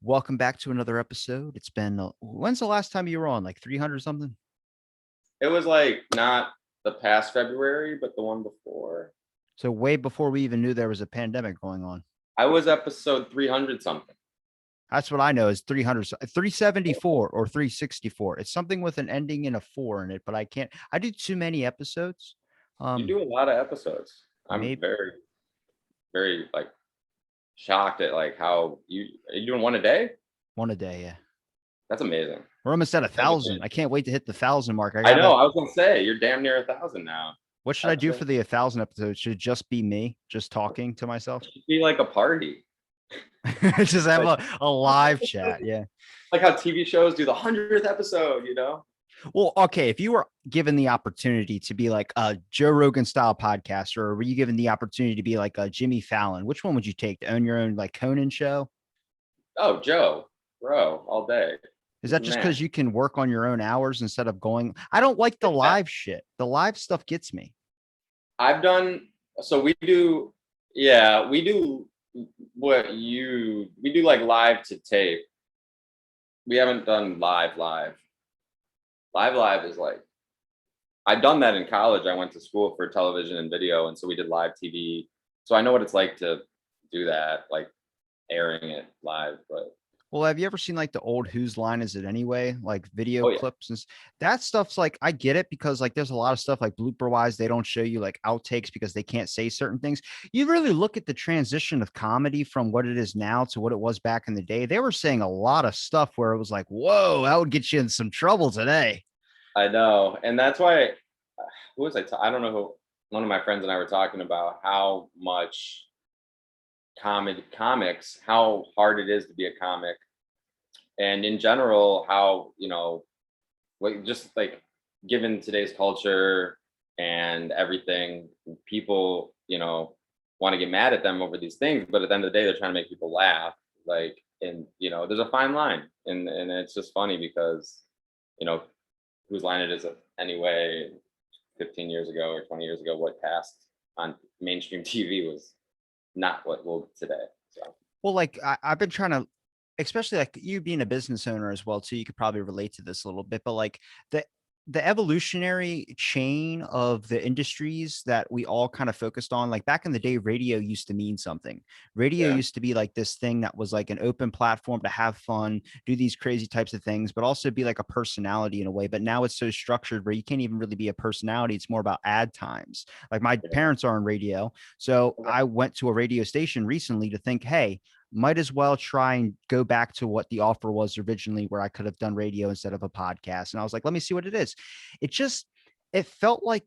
Welcome back to another episode. It's been, when's the last time you were on? Like 300 something? It was like not the past February, but the one before. So way before we even knew there was a pandemic going on. I was episode 300 something. That's what I know is 300, 374 or 364. It's something with an ending in a 4 in it, but I can't, I do too many episodes. You do a lot of episodes. I'm Maybe very, very like shocked at like how are you doing one a day? one a day. Yeah. That's amazing. We're almost at 1,000. I can't wait to hit the 1,000 mark. I know. I was gonna say you're damn near 1,000 now. What should I do for the 1,000 episodes? Should it just be me just talking to myself? It should be like a party. Just have a live chat. Yeah. Like how TV shows do the 100th episode, you know? Well, okay. If you were given the opportunity to be like a Joe Rogan style podcaster, or were you given the opportunity to be like a Jimmy Fallon, which one would you take to own your own like Conan show? Oh, Joe, bro, all day. Is that just because you can work on your own hours instead of going? I don't like the live shit. The live stuff gets me. I've done, so we do we do like live to tape. We haven't done live. Live is like, I've done that in college. I went to school for television and video, and so we did live TV. So I know what it's like to do that, like airing it live. But Well, have you ever seen like the old Whose Line Is It Anyway? Like video clips and that stuff's like, I get it because like there's a lot of stuff like blooper wise, they don't show you like outtakes because they can't say certain things. You really look at the transition of comedy from what it is now to what it was back in the day. They were saying a lot of stuff where it was like, whoa, that would get you in some trouble today. I know. And that's why, who was I don't know who, one of my friends and I were talking about how much comics, how hard it is to be a comic. And in general, how, like just like given today's culture and everything, people, want to get mad at them over these things, but at the end of the day, they're trying to make people laugh. Like, and there's a fine line, and it's just funny because, whose line it is anyway. 15 years ago or 20 years ago, what passed on mainstream TV was not what will today. So, well, like I've been trying to, especially like you being a business owner as well too, you could probably relate to this a little bit, but like the evolutionary chain of the industries that we all kind of focused on, like back in the day, radio used to mean something. Radio used to be like this thing that was like an open platform to have fun, do these crazy types of things, but also be like a personality in a way. But now it's so structured where you can't even really be a personality. It's more about ad times. Like my parents are on radio. So I went to a radio station recently to think, hey, might as well try and go back to what the offer was originally, where I could have done radio instead of a podcast. And I was like, let me see what it is. It felt like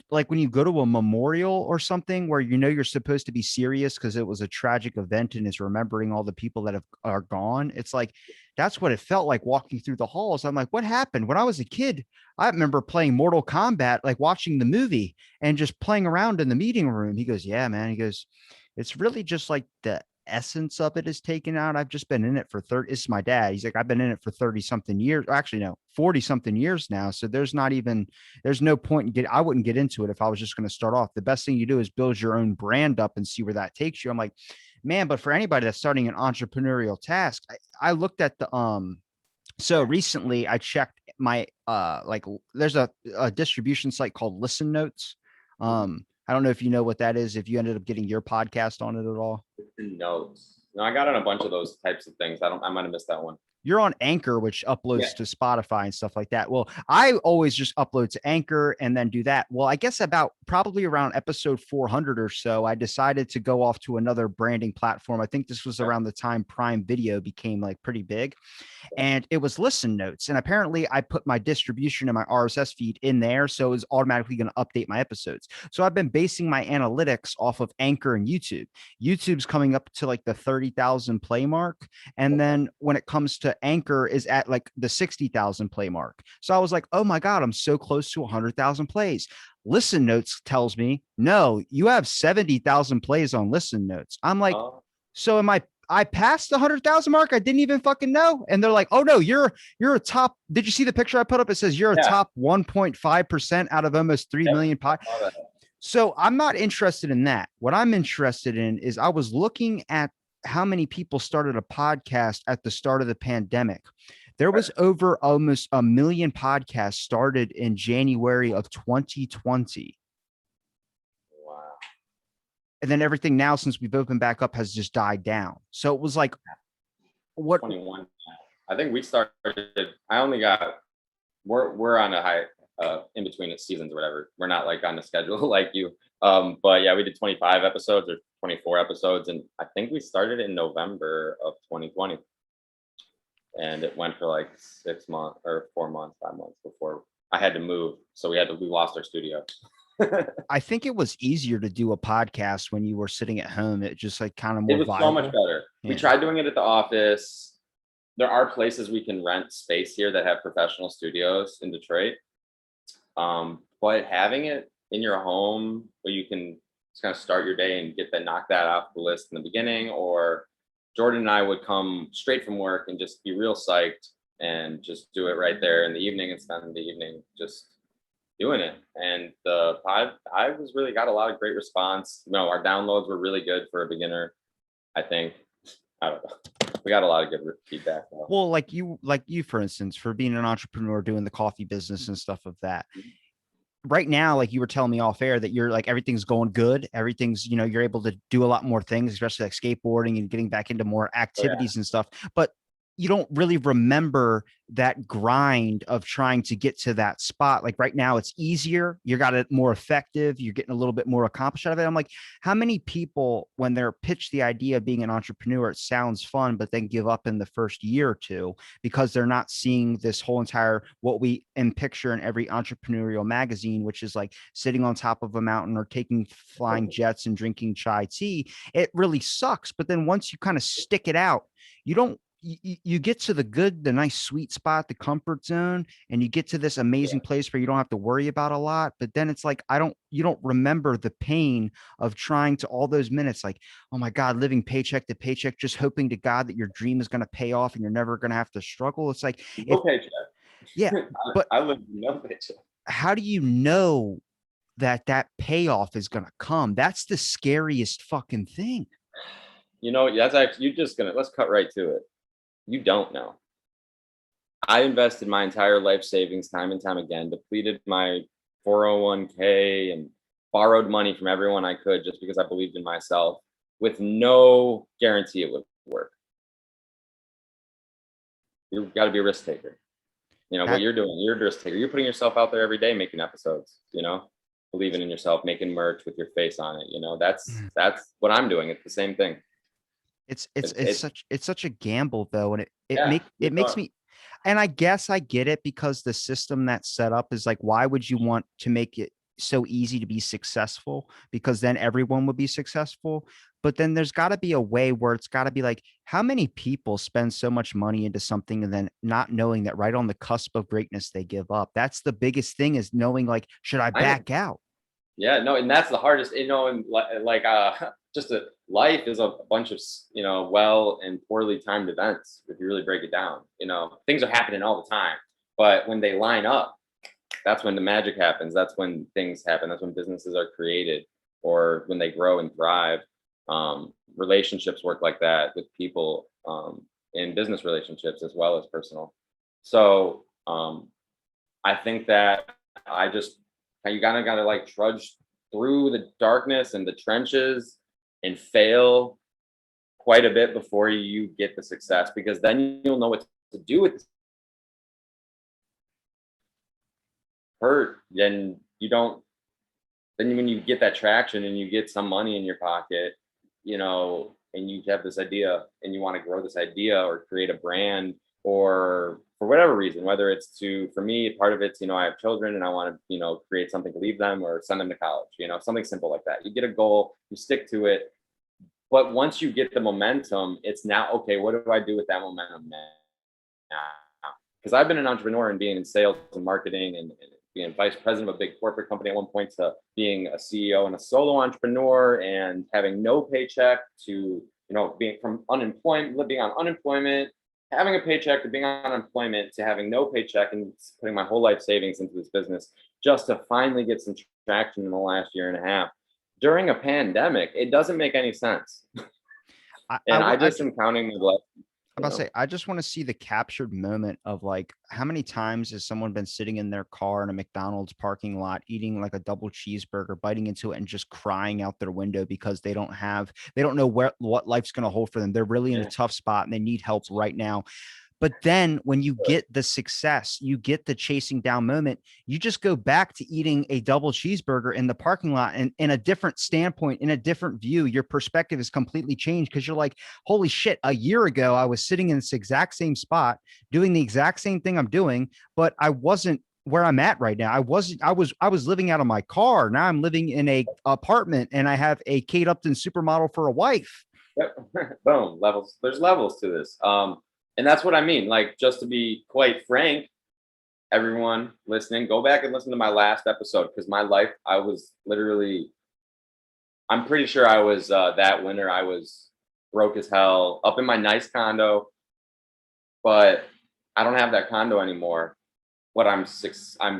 when you go to a memorial or something where you're supposed to be serious because it was a tragic event and it's remembering all the people that are gone. It's like that's what it felt like walking through the halls. I'm like, what happened? When I was a kid, I remember playing Mortal Kombat, like watching the movie and just playing around in the meeting room. He goes, yeah, man. He goes, it's really just like the essence of it is taken out. I've just been in it for 30. It's my dad. He's like, I've been in it for 30 something years. Actually, no, 40 something years now. So there's no point I wouldn't get into it if I was just going to start off. The best thing you do is build your own brand up and see where that takes you. I'm like, man, but for anybody that's starting an entrepreneurial task, I looked at so recently I checked my, there's a distribution site called Listen Notes. I don't know if you know what that is, if you ended up getting your podcast on it at all. Notes. No, I got on a bunch of those types of things. I might have missed that one. You're on Anchor, which uploads to Spotify and stuff like that. Well, I always just upload to Anchor and then do that. Well, I guess about probably around episode 400 or so, I decided to go off to another branding platform. I think this was around the time Prime Video became like pretty big. And it was Listen Notes. And apparently I put my distribution and my RSS feed in there. So it was automatically going to update my episodes. So I've been basing my analytics off of Anchor and YouTube. YouTube's coming up to like the 30,000 play mark. And then when it comes to Anchor is at like the 60,000 play mark. So I was like, oh my God, I'm so close to 100,000 plays. Listen Notes tells me, no, you have 70,000 plays on Listen Notes. I'm like, so I passed the 100,000 mark. I didn't even fucking know. And they're like, oh no, you're a top. Did you see the picture I put up? It says you're a top 1.5% out of almost 3 million. So I'm not interested in that. What I'm interested in is I was looking at how many people started a podcast at the start of the pandemic. There was over almost 1 million podcasts started in January of 2020. Wow. And then everything now, since we've opened back up, has just died down. So it was like, what? 21. I think we started. I only got. We're on a high in between the seasons or whatever. We're not like on the schedule like you. But yeah, we did 25 episodes or 24 episodes, and I think we started in November of 2020, and it went for like 6 months or 4 months, 5 months before I had to move. So we lost our studio. I think it was easier to do a podcast when you were sitting at home. It just like kind of It more was so much viable. better. We Yeah. tried doing it at the office. There are places we can rent space here that have professional studios in Detroit. But having it in your home where you can just kind of start your day and knock that off the list in the beginning, or Jordan and I would come straight from work and just be real psyched and just do it right there in the evening and spend the evening just doing it. And I was really got a lot of great response. Our downloads were really good for a beginner. I think. I don't know. We got a lot of good feedback though. Well, like you, for instance, for being an entrepreneur, doing the coffee business and stuff of that. Right now, like you were telling me off air, that you're like, everything's going good. Everything's, you're able to do a lot more things, especially like skateboarding and getting back into more Oh, yeah. activities and stuff. But you don't really remember that grind of trying to get to that spot. Like right now, it's easier. You got it more effective. You're getting a little bit more accomplished out of it. I'm like, how many people, when they're pitched the idea of being an entrepreneur, it sounds fun, but then give up in the first year or two because they're not seeing this whole entire, what we picture in every entrepreneurial magazine, which is like sitting on top of a mountain or taking flying jets and drinking chai tea. It really sucks. But then once you kind of stick it out, you don't, you get to the nice sweet spot, the comfort zone, and you get to this amazing place where you don't have to worry about a lot. But then it's like, you don't remember the pain of trying to all those minutes, like, oh my God, living paycheck to paycheck, just hoping to God that your dream is going to pay off and you're never going to have to struggle. It's like, No paycheck. yeah, but I live no paycheck. how do you know that payoff is going to come? That's the scariest fucking thing. That's actually, let's cut right to it. You don't know. I invested my entire life savings time and time again, depleted my 401k and borrowed money from everyone I could just because I believed in myself with no guarantee it would work. You've got to be a risk taker. What you're doing, you're a risk taker. You're putting yourself out there every day, making episodes, believing in yourself, making merch with your face on it. That's what I'm doing. It's the same thing. It's such a gamble though, and Yeah, it makes me, and I guess I get it, because the system that's set up is like, why would you want to make it so easy to be successful? Because then everyone would be successful. But then there's got to be a way where it's got to be like, how many people spend so much money into something and then not knowing that right on the cusp of greatness they give up? That's the biggest thing, is knowing like, should I back out? Yeah, no, and that's the hardest, and like just life is a bunch of well and poorly timed events. If you really break it down, things are happening all the time, but when they line up, that's when the magic happens. That's when things happen. That's when businesses are created, or when they grow and thrive. Relationships work like that with people, in business relationships as well as personal. So I think that you gotta like trudge through the darkness and the trenches and fail quite a bit before you get the success, because then you'll know what to do with this hurt. Then you don't. Then when you get that traction and you get some money in your pocket, and you have this idea and you want to grow this idea or create a brand, or for whatever reason, whether it's for me, part of it's, I have children and I want to, create something to leave them or send them to college, something simple like that. You get a goal, you stick to it. But once you get the momentum, it's now, okay, what do I do with that momentum now? Because I've been an entrepreneur and being in sales and marketing and being vice president of a big corporate company at one point, to being a CEO and a solo entrepreneur and having no paycheck, to, being from unemployment, being on unemployment, having a paycheck, to being on unemployment, to having no paycheck, and putting my whole life savings into this business just to finally get some traction in the last year and a half during a pandemic. It doesn't make any sense. And I I just am counting my blessings, I'm you about to know? say, I just want to see the captured moment of like how many times has someone been sitting in their car in a McDonald's parking lot eating like a double cheeseburger, biting into it and just crying out their window because they don't know what life's going to hold for them. They're really in a Yeah. tough spot and they need help right now. But then when you get the success, you get the chasing down moment, you just go back to eating a double cheeseburger in the parking lot and in a different standpoint, in a different view. Your perspective is completely changed because you're like, holy shit, a year ago, I was sitting in this exact same spot doing the exact same thing I'm doing, but I wasn't where I'm at right now. I was living out of my car. Now I'm living in a apartment and I have a Kate Upton supermodel for a wife. Yep. Boom, levels. There's levels to this. And that's what I mean. Like, just to be quite frank, everyone listening, go back and listen to my last episode because my life, I was literally, I'm pretty sure I was that winter, I was broke as hell, up in my nice condo, but I don't have that condo anymore. But I'm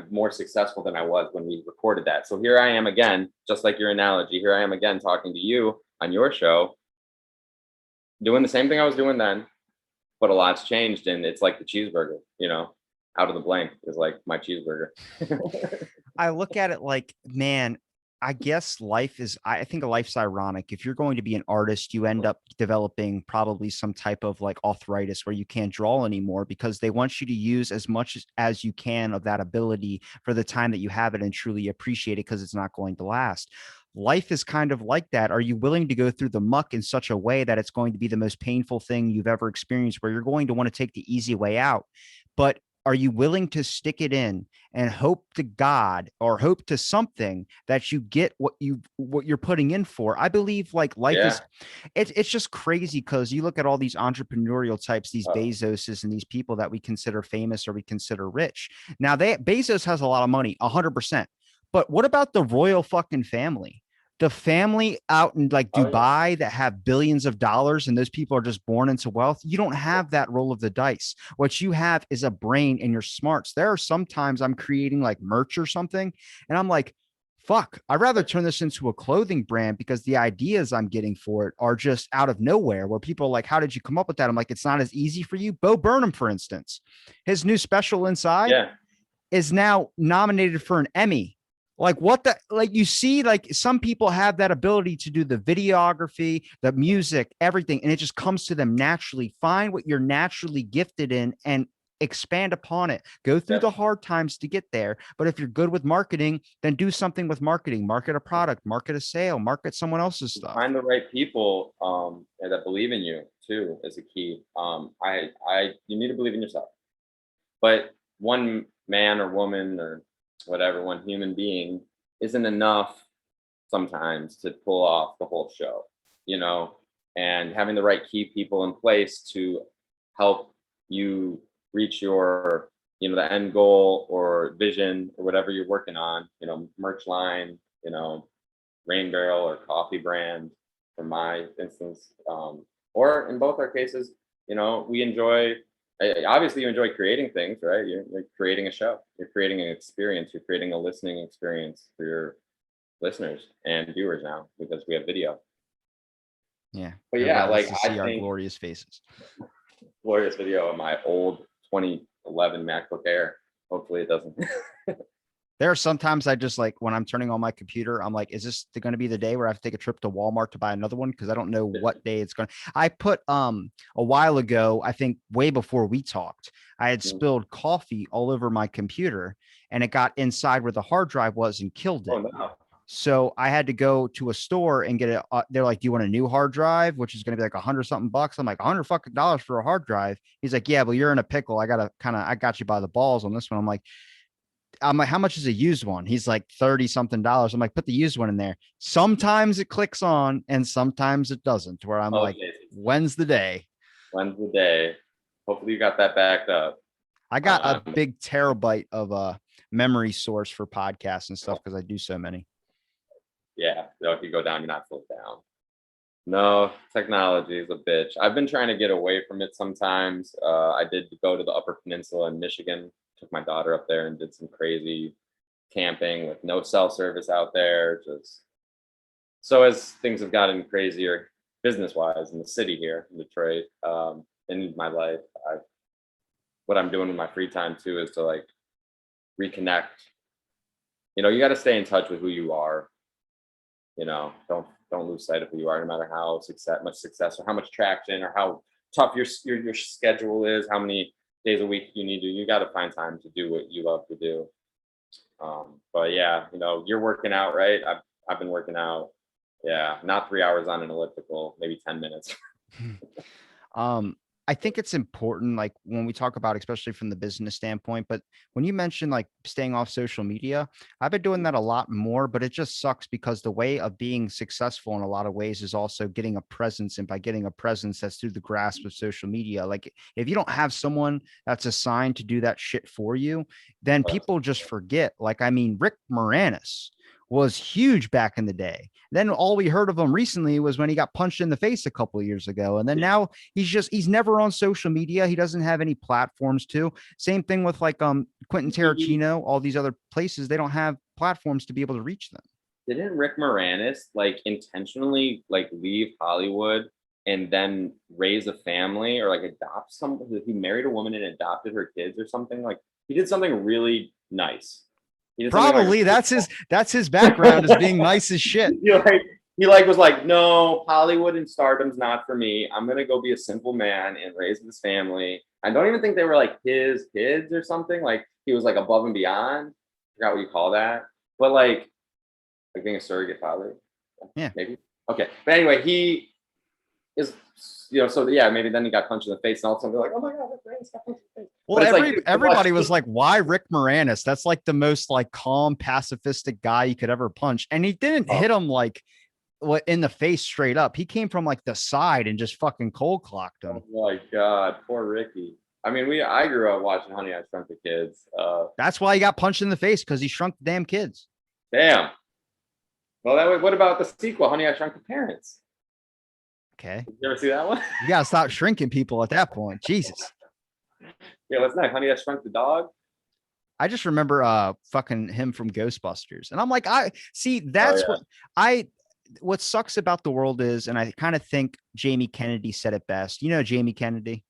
more successful than I was when we recorded that. So here I am again, just like your analogy. Here I am again talking to you on your show, doing the same thing I was doing then, but a lot's changed, and it's like the cheeseburger, out of the blank is like my cheeseburger. I look at it like, man, I guess I think life's ironic. If you're going to be an artist, you end up developing probably some type of like arthritis where you can't draw anymore because they want you to use as much as you can of that ability for the time that you have it and truly appreciate it because it's not going to last. Life is kind of like that. Are you willing to go through the muck in such a way that it's going to be the most painful thing you've ever experienced, where you're going to want to take the easy way out? But are you willing to stick it in and hope to God or hope to something that you get what you're putting in for? I believe like life Yeah. is it's just crazy because you look at all these entrepreneurial types, these Oh, Bezoses and these people that we consider famous or we consider rich. Now Bezos has a lot of money, 100%. But what about the royal fucking family? The family out in like oh yeah. Dubai that have billions of dollars and those people are just born into wealth. You don't have that roll of the dice. What you have is a brain and your smarts. There are sometimes I'm creating like merch or something, and I'm like, fuck, I'd rather turn this into a clothing brand because the ideas I'm getting for it are just out of nowhere where people are like, how did you come up with that? I'm like, it's not as easy for you. Bo Burnham, for instance, his new special Inside Yeah. is now nominated for an Emmy. Like what the like you see, like some people have that ability to do the videography, the music, everything, and it just comes to them naturally. Find what you're naturally gifted in and expand upon it. Go through the Yep. hard times to get there. But if you're good with marketing, then do something with marketing. Market a product, market a sale, market someone else's stuff. Find the right people and that believe in you too is a key. You need to believe in yourself. But one man or woman or whatever, one human being isn't enough sometimes to pull off the whole show, you know, and having the right key people in place to help you reach your, the end goal or vision or whatever you're working on, merch line, rain barrel or coffee brand for my instance. Or in both our cases, we enjoy obviously you enjoy creating things, right? You're creating a show, you're creating an experience, you're creating a listening experience for your listeners and viewers now because we have video. Yeah. But yeah, Everybody gets like to I see our think glorious faces. glorious video of my old 2011 MacBook Air. Hopefully it doesn't. There are sometimes I just like when I'm turning on my computer, I'm like, is this going to be the day where I have to take a trip to Walmart to buy another one? Because I don't know what day it's going to. I put a while ago, I think way before we talked, I had spilled coffee all over my computer and it got inside where the hard drive was and killed Oh it. no. So I had to go to a store and get it. They're like, "Do you want a new hard drive?" Which is going to be like 100 something bucks. I'm like, $100 for a hard drive. He's like, "Yeah, but you're in a pickle. I got you by the balls on this one." I'm like, how much is a used one? He's like 30 something dollars. I'm like, put the used one in there. Sometimes it clicks on and sometimes it doesn't, where I'm Oh like, Jesus. when's the day? When's the day? Hopefully you got that backed up. I got a Um, big terabyte of a memory source for podcasts and stuff because I do so many. yeah, if you go down, you're not full down. No, technology is a bitch. I've been trying to get away from it sometimes. I did go to the Upper Peninsula in Michigan, took my daughter up there and did some crazy camping with no cell service out there. Just so as things have gotten crazier, business wise in the city here in Detroit. In my life, what I'm doing in my free time too is to like reconnect. You got to stay in touch with who you are. Don't lose sight of who you are, no matter how much success or how much traction or how tough your schedule is, how many days a week you need to. You got to find time to do what you love to do. But yeah, you're working out, right? I've been working out. Yeah, not 3 hours on an elliptical, maybe 10 minutes. um I think it's important, like when we talk about, especially from the business standpoint, but when you mention like staying off social media, I've been doing that a lot more, but it just sucks because the way of being successful in a lot of ways is also getting a presence. And by getting a presence, that's through the grasp of social media. Like if you don't have someone that's assigned to do that shit for you, then people just forget. Like, I mean, Rick Moranis was huge back in the day. Then all we heard of him recently was when he got punched in the face a couple of years ago. And then now he's never on social media. He doesn't have any platforms to. Same thing with like Quentin Tarantino, all these other places, they don't have platforms to be able to reach them. Didn't Rick Moranis like intentionally like leave Hollywood and then raise a family or like adopt someone? He married a woman and adopted her kids or something. Like he did something really nice. Probably that's his background as being nice as shit. He was like, no, Hollywood and stardom's not for me. I'm gonna go be a simple man and raise this family. I don't even think they were like his kids or something. Like he was like above and beyond. I forgot what you call that. But like being a surrogate father. Yeah. Maybe. Okay. But anyway, he is, so yeah, maybe then he got punched in the face and all of a sudden they're like, oh my God, Rick Moranis got punched in the face. Well, everybody was like, why Rick Moranis? That's like the most like calm, pacifistic guy you could ever punch. And he didn't hit him like what in the face straight up. He came from like the side and just fucking cold clocked him. Oh my God, poor Ricky. I mean, I grew up watching Honey, I Shrunk the Kids. That's why he got punched in the face, because he shrunk the damn kids. Damn. Well, what about the sequel, Honey, I Shrunk the Parents? Okay. Did you ever see that one? You gotta stop shrinking people at that point. Jesus. Yeah, what's next? Honey, I Shrunk the Dog. I just remember fucking him from Ghostbusters. And I'm like, I see that's what sucks about the world is, and I kind of think Jamie Kennedy said it best. You know Jamie Kennedy?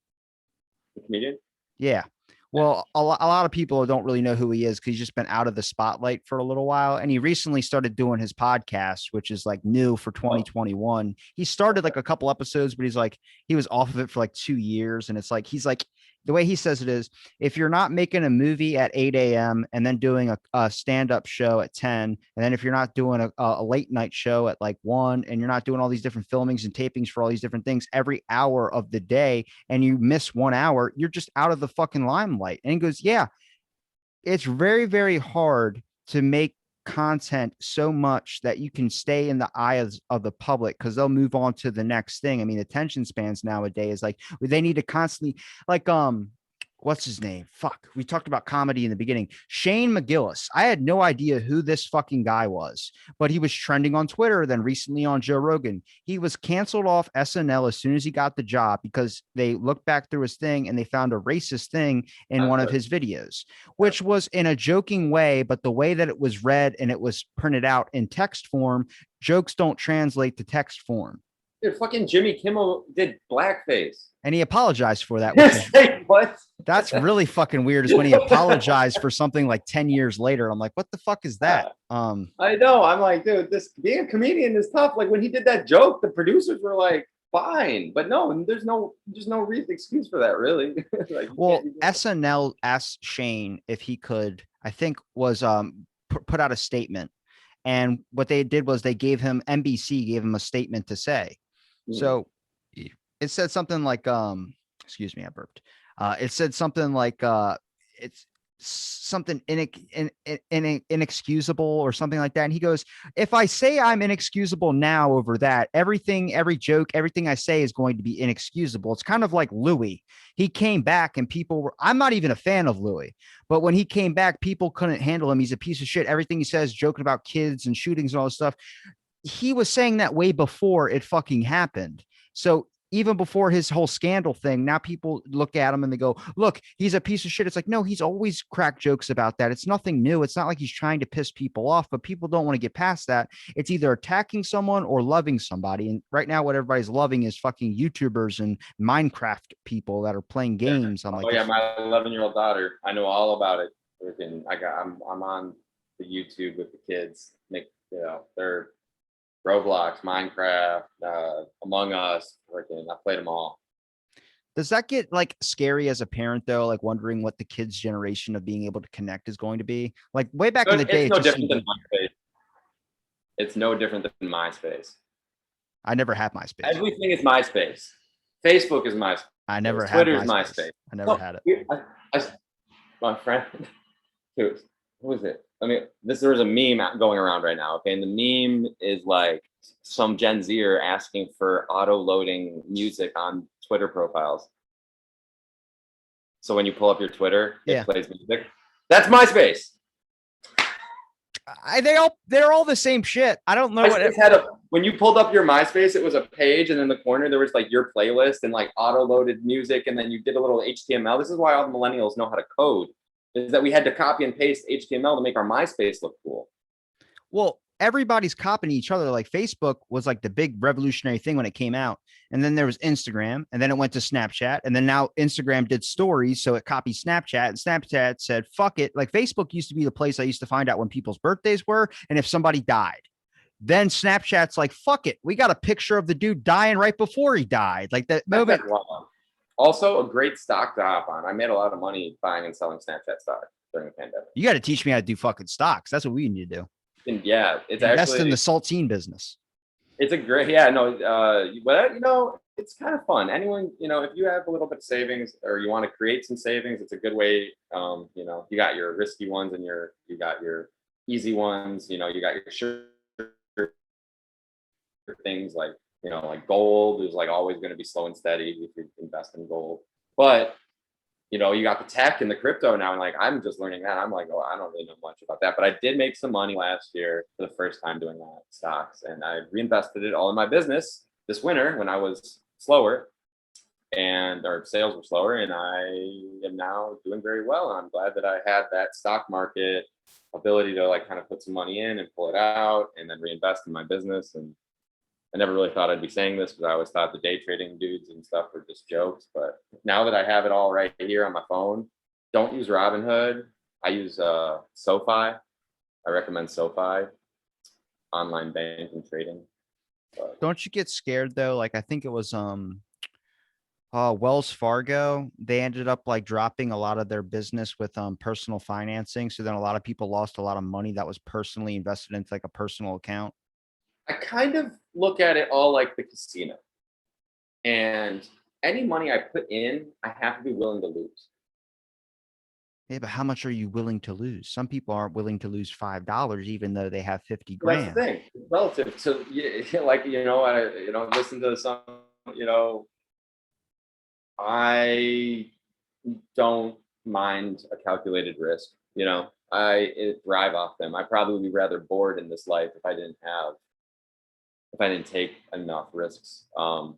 The comedian? Yeah. Well, a lot of people don't really know who he is because he's just been out of the spotlight for a little while. And he recently started doing his podcast, which is like new for 2021. He started like a couple episodes, but he was off of it for like 2 years. And it's like, he's like, the way he says it is, if you're not making a movie at 8 a.m. and then doing a stand-up show at 10, and then if you're not doing a late night show at like 1, and you're not doing all these different filmings and tapings for all these different things every hour of the day, and you miss 1 hour, you're just out of the fucking limelight. And he goes, yeah, it's very, very hard to make content so much that you can stay in the eyes of the public, because they'll move on to the next thing. I mean, attention spans nowadays, like they need to constantly like what's his name? Fuck. We talked about comedy in the beginning. Shane McGillis. I had no idea who this fucking guy was, but he was trending on Twitter, then recently on Joe Rogan. He was canceled off SNL as soon as he got the job because they looked back through his thing and they found a racist thing in one of his videos, which was in a joking way, but the way that it was read and it was printed out in text form, jokes don't translate to text form. Dude, fucking Jimmy Kimmel did blackface. And he apologized for that. What? That's really fucking weird, is when he apologized for something like 10 years later. I'm like, what the fuck is that? I know. I'm like, dude, this being a comedian is tough. Like when he did that joke, the producers were like, fine. But no, there's no reason excuse for that, really. Like, well, SNL asked Shane if he could, I think was put out a statement. And what they did was NBC gave him a statement to say. So it said something like, excuse me, I burped. It said something like, it's something inexcusable or something like that. And he goes, if I say I'm inexcusable now over that, every joke, everything I say is going to be inexcusable. It's kind of like Louis. He came back and I'm not even a fan of Louis, but when he came back, people couldn't handle him. He's a piece of shit. Everything he says, joking about kids and shootings and all this stuff. He was saying that way before it fucking happened. So even before his whole scandal thing, now people look at him and they go, look, he's a piece of shit. It's like, no, he's always cracked jokes about that. It's nothing new. It's not like he's trying to piss people off, but people don't want to get past that. It's either attacking someone or loving somebody. And right now, what everybody's loving is fucking YouTubers and Minecraft people that are playing Yeah. games. I'm Oh like, yeah, if, my 11-year-old daughter. I know all about it. I'm on the YouTube with the kids. They're Roblox, Minecraft, Among Us. Freaking, I played them all. does that get like scary as a parent though? Like wondering what the kids' generation of being able to connect is going to be. Like way back in the day, It's it no just different seemed than easier. MySpace. It's no different than MySpace. I never had MySpace. Everything is MySpace. Facebook is I MySpace. never had Twitter is MySpace. MySpace. I never No, had it. I, my friend, who was it? There was a meme going around right now. Okay, and the meme is like some Gen Zer asking for auto loading music on Twitter profiles. So when you pull up your Twitter, Yeah. it plays music. That's MySpace. They're all the same shit. I don't know what MySpace had when you pulled up your MySpace, it was a page, and in the corner there was like your playlist and like auto-loaded music, and then you did a little HTML. This is why all the millennials know how to code, is that we had to copy and paste HTML to make our MySpace look cool. well, everybody's copying each other. Like Facebook was like the big revolutionary thing when it came out. And then there was Instagram, and then it went to Snapchat. And then now Instagram did stories. So it copied Snapchat, and Snapchat said, fuck it. Like Facebook used to be the place I used to find out when people's birthdays were and if somebody died. Then Snapchat's like, fuck it. We got a picture of the dude dying right before he died. Like that moment. Also, a great stock to hop on. I made a lot of money buying and selling Snapchat stock during the pandemic. You got to teach me how to do fucking stocks. That's what we need to do. And yeah, it's Invest actually in the saltine business. it's a great, yeah, no, but it's kind of fun. Anyone, if you have a little bit of savings or you want to create some savings, it's a good way. You got your risky ones and you got your easy ones. You got your sure things like gold is like always going to be slow and steady if you invest in gold. But you got the tech and the crypto now, and like I'm just learning that. I'm like, oh, I don't really know much about that, but I did make some money last year for the first time doing that stocks, and I reinvested it all in my business this winter when I was slower and our sales were slower, and I am now doing very well. And I'm glad that I had that stock market ability to like kind of put some money in and pull it out and then reinvest in my business. And I never really thought I'd be saying this because I always thought the day trading dudes and stuff were just jokes. But now that I have it all right here on my phone, don't use Robinhood. I use SoFi. I recommend SoFi, online banking trading. But Don't you get scared though? Like I think it was Wells Fargo, they ended up like dropping a lot of their business with personal financing. So then a lot of people lost a lot of money that was personally invested into like a personal account. I kind of look at it all like the casino. And any money I put in, I have to be willing to lose. Yeah, but how much are you willing to lose? Some people aren't willing to lose $5, even though they have 50 That's the grand. thing. Relative to like listen to some you know I don't mind a calculated risk. I thrive off them. I'd probably be rather bored in this life if I didn't take enough risks. I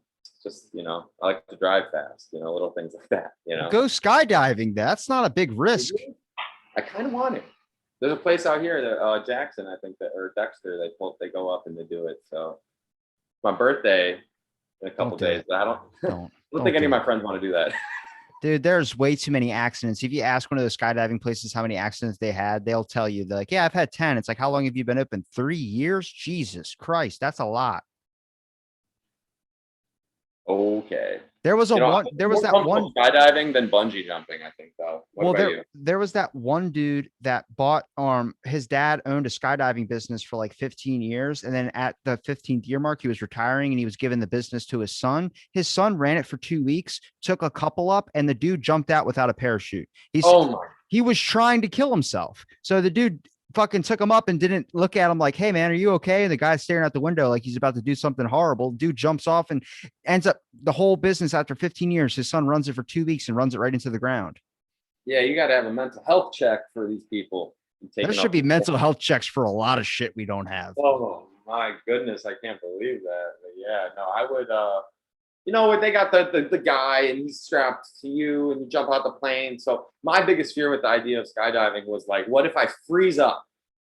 like to drive fast. Little things like that. Go skydiving. That's not a big risk. I kind of want it. There's a place out here that Jackson, I think that or Dexter, they go up and they do it. So my birthday in a couple days, but I don't think any of my friends want to do that. Dude, there's way too many accidents. If you ask one of those skydiving places how many accidents they had, they'll tell you. They're like, yeah, I've had 10. It's like, how long have you been open? 3 years? Jesus Christ, that's a lot. Okay. There was there was that one skydiving than bungee jumping, I think, though. What about you? There was that one dude that bought his dad owned a skydiving business for like 15 years. And then at the 15th year mark, he was retiring and he was giving the business to his son. His son ran it for 2 weeks, took a couple up, and the dude jumped out without a parachute. He was trying to kill himself. So the dude fucking took him up and didn't look at him like, hey man, are you okay? And the guy's staring out the window like he's about to do something horrible. Dude jumps off and ends up the whole business after 15 years. His son runs it for 2 weeks and runs it right into the ground. Yeah, you got to have a mental health check for these people. There should be mental health checks for a lot of shit we don't have. Oh my goodness, I can't believe that. But yeah, no, I would you know, they got the guy and he's strapped to you and you jump out the plane. So my biggest fear with the idea of skydiving was like, what if I freeze up,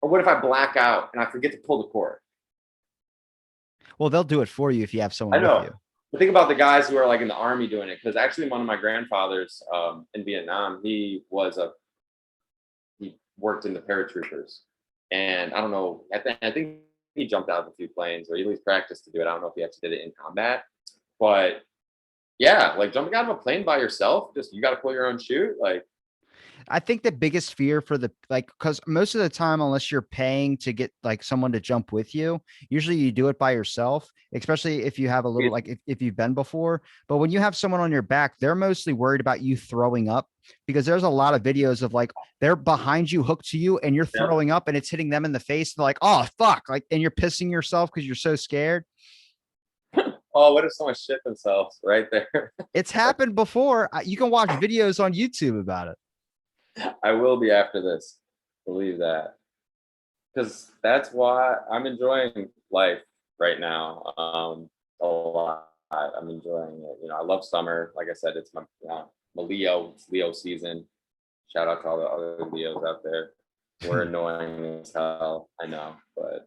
or what if I black out and I forget to pull the cord? Well, they'll do it for you if you have I someone with know. you. But think about the guys who are like in the army doing it, because actually one of my grandfathers in Vietnam, he worked in the paratroopers, and I don't know. I think he jumped out of a few planes, or he at least practiced to do it. I don't know if he actually did it in combat, but yeah, like jumping out of a plane by yourself, just you got to pull your own chute. Like, I think the biggest fear for the like, because most of the time, unless you're paying to get like someone to jump with you, usually you do it by yourself, especially if you have a little like if you've been before. But when you have someone on your back, they're mostly worried about you throwing up because there's a lot of videos of like they're behind you, hooked to you, and you're yeah. throwing up and it's hitting them in the face. And they're like, oh, fuck. Like, and you're pissing yourself because you're so scared. Oh, what if someone shit themselves right there? It's happened before. You can watch videos on YouTube about it. I will be after this. Believe that, because that's why I'm enjoying life right now. A lot. I'm enjoying it. You know, I love summer. Like I said, it's my Leo. It's Leo season. Shout out to all the other Leos out there. We're annoying as hell. I know, but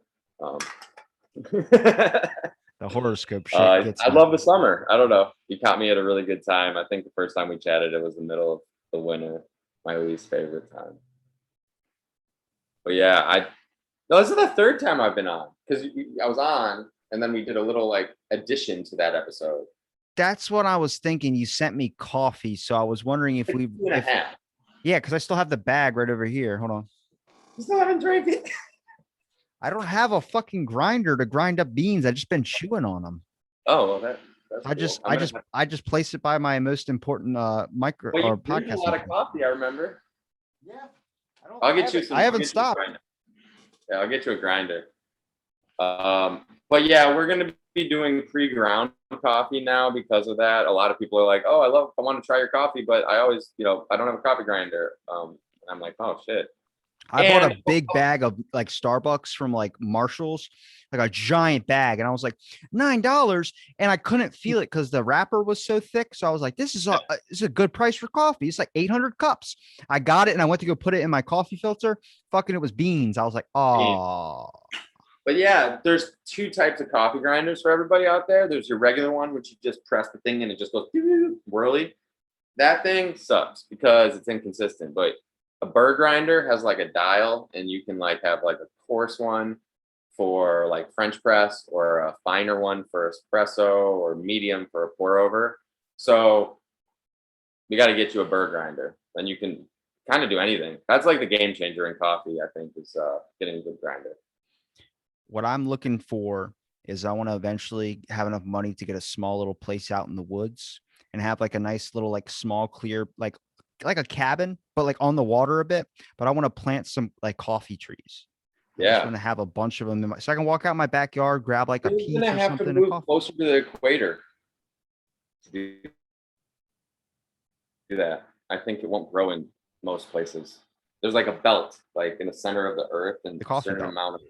The horoscope shit gets I me. love the summer. I don't know. You caught me at a really good time. I think the first time we chatted, it was the middle of the winter, my least favorite time. But yeah, no, this is the third time I've been on, because I was on, and then we did a little like addition to that episode. That's what I was thinking. You sent me coffee, so I was wondering if Like we, two and a if half. yeah, because I still have the bag right over here. Hold on. You still haven't drank it. I don't have a fucking grinder to grind up beans. I just been chewing on them. Oh, well, that's I cool. just, I just, I just place it by my most important micro Well, or you drink a podcast. lot of coffee, I remember. Yeah, I'll get you some. I I'll haven't get you a stopped. grinder. Yeah, I'll get you a grinder. But yeah, we're gonna be doing pre-ground coffee now because of that. A lot of people are like, "Oh, I want to try your coffee, but I always, I don't have a coffee grinder." And I'm like, "Oh shit." I bought a And big bag of like Starbucks from like Marshalls, like a giant bag. And I was like, $9. And I couldn't feel it because the wrapper was so thick. So I was like, this is a good price for coffee. It's like 800 cups. I got it and I went to go put it in my coffee filter. Fucking it was beans. I was like, oh. But yeah, there's two types of coffee grinders for everybody out there. There's your regular one, which you just press the thing and it just goes whirly. That thing sucks because it's inconsistent. But a burr grinder has like a dial, and you can like have like a coarse one for like French press, or a finer one for espresso, or medium for a pour over. So we got to get you a burr grinder. Then you can kind of do anything. That's like the game changer in coffee, I think, is getting a good grinder. What I'm looking for is I want to eventually have enough money to get a small little place out in the woods and have like a nice little like small clear like a cabin, but like on the water a bit. But I want to plant some like coffee trees. I just Yeah. want to have a bunch of them so I can walk out my backyard, grab like a You're peach gonna or have to something and move coffee. closer to the equator to do that. I think it won't grow in most places. There's like a belt, like in the center of the earth, and The a coffee certain belt. amount of.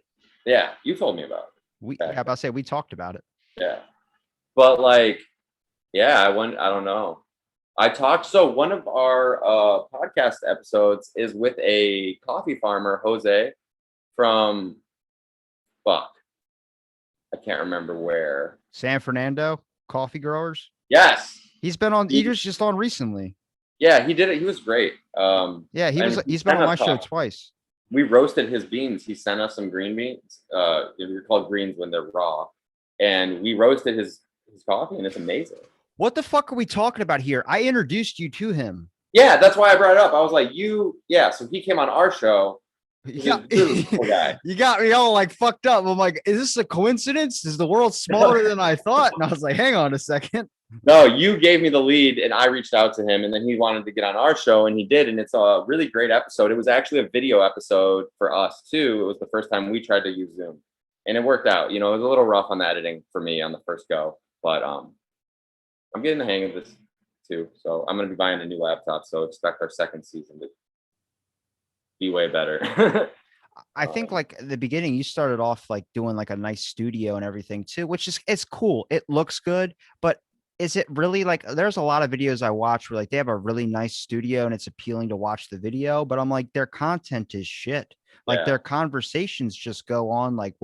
Yeah, you told me about Yeah, about to say we talked about it. Yeah, but like, yeah, I don't know. I talked. So one of our podcast episodes is with a coffee farmer, Jose, from fuck, I can't remember where. San Fernando coffee growers. Yes, He's been on. He he, was just on recently. yeah, he did it. He was great. Yeah, And he he's been sent on us my show twice. we roasted his beans. He sent us some green beans. They're called greens when they're raw, and we roasted his coffee, and it's amazing. What the fuck are we talking about here? I introduced you to him. Yeah, that's why I brought it up. I was like, yeah. So he came on our show. He's Yeah, a really cool guy. you got me all like fucked up. I'm like, is this a coincidence? Is the world smaller than I thought? And I was like, hang on a second. No, you gave me the lead, and I reached out to him, and then he wanted to get on our show, and he did, and it's a really great episode. It was actually a video episode for us too. It was the first time we tried to use Zoom, and it worked out. It was a little rough on the editing for me on the first go, but I'm getting the hang of this too. So I'm gonna be buying a new laptop. So expect our second season to be way better. I think like at the beginning, you started off like doing like a nice studio and everything too, which is it's cool. It looks good, but is it really like there's a lot of videos I watch where like they have a really nice studio and it's appealing to watch the video, but I'm like their content is shit. Like Yeah, their conversations just go on like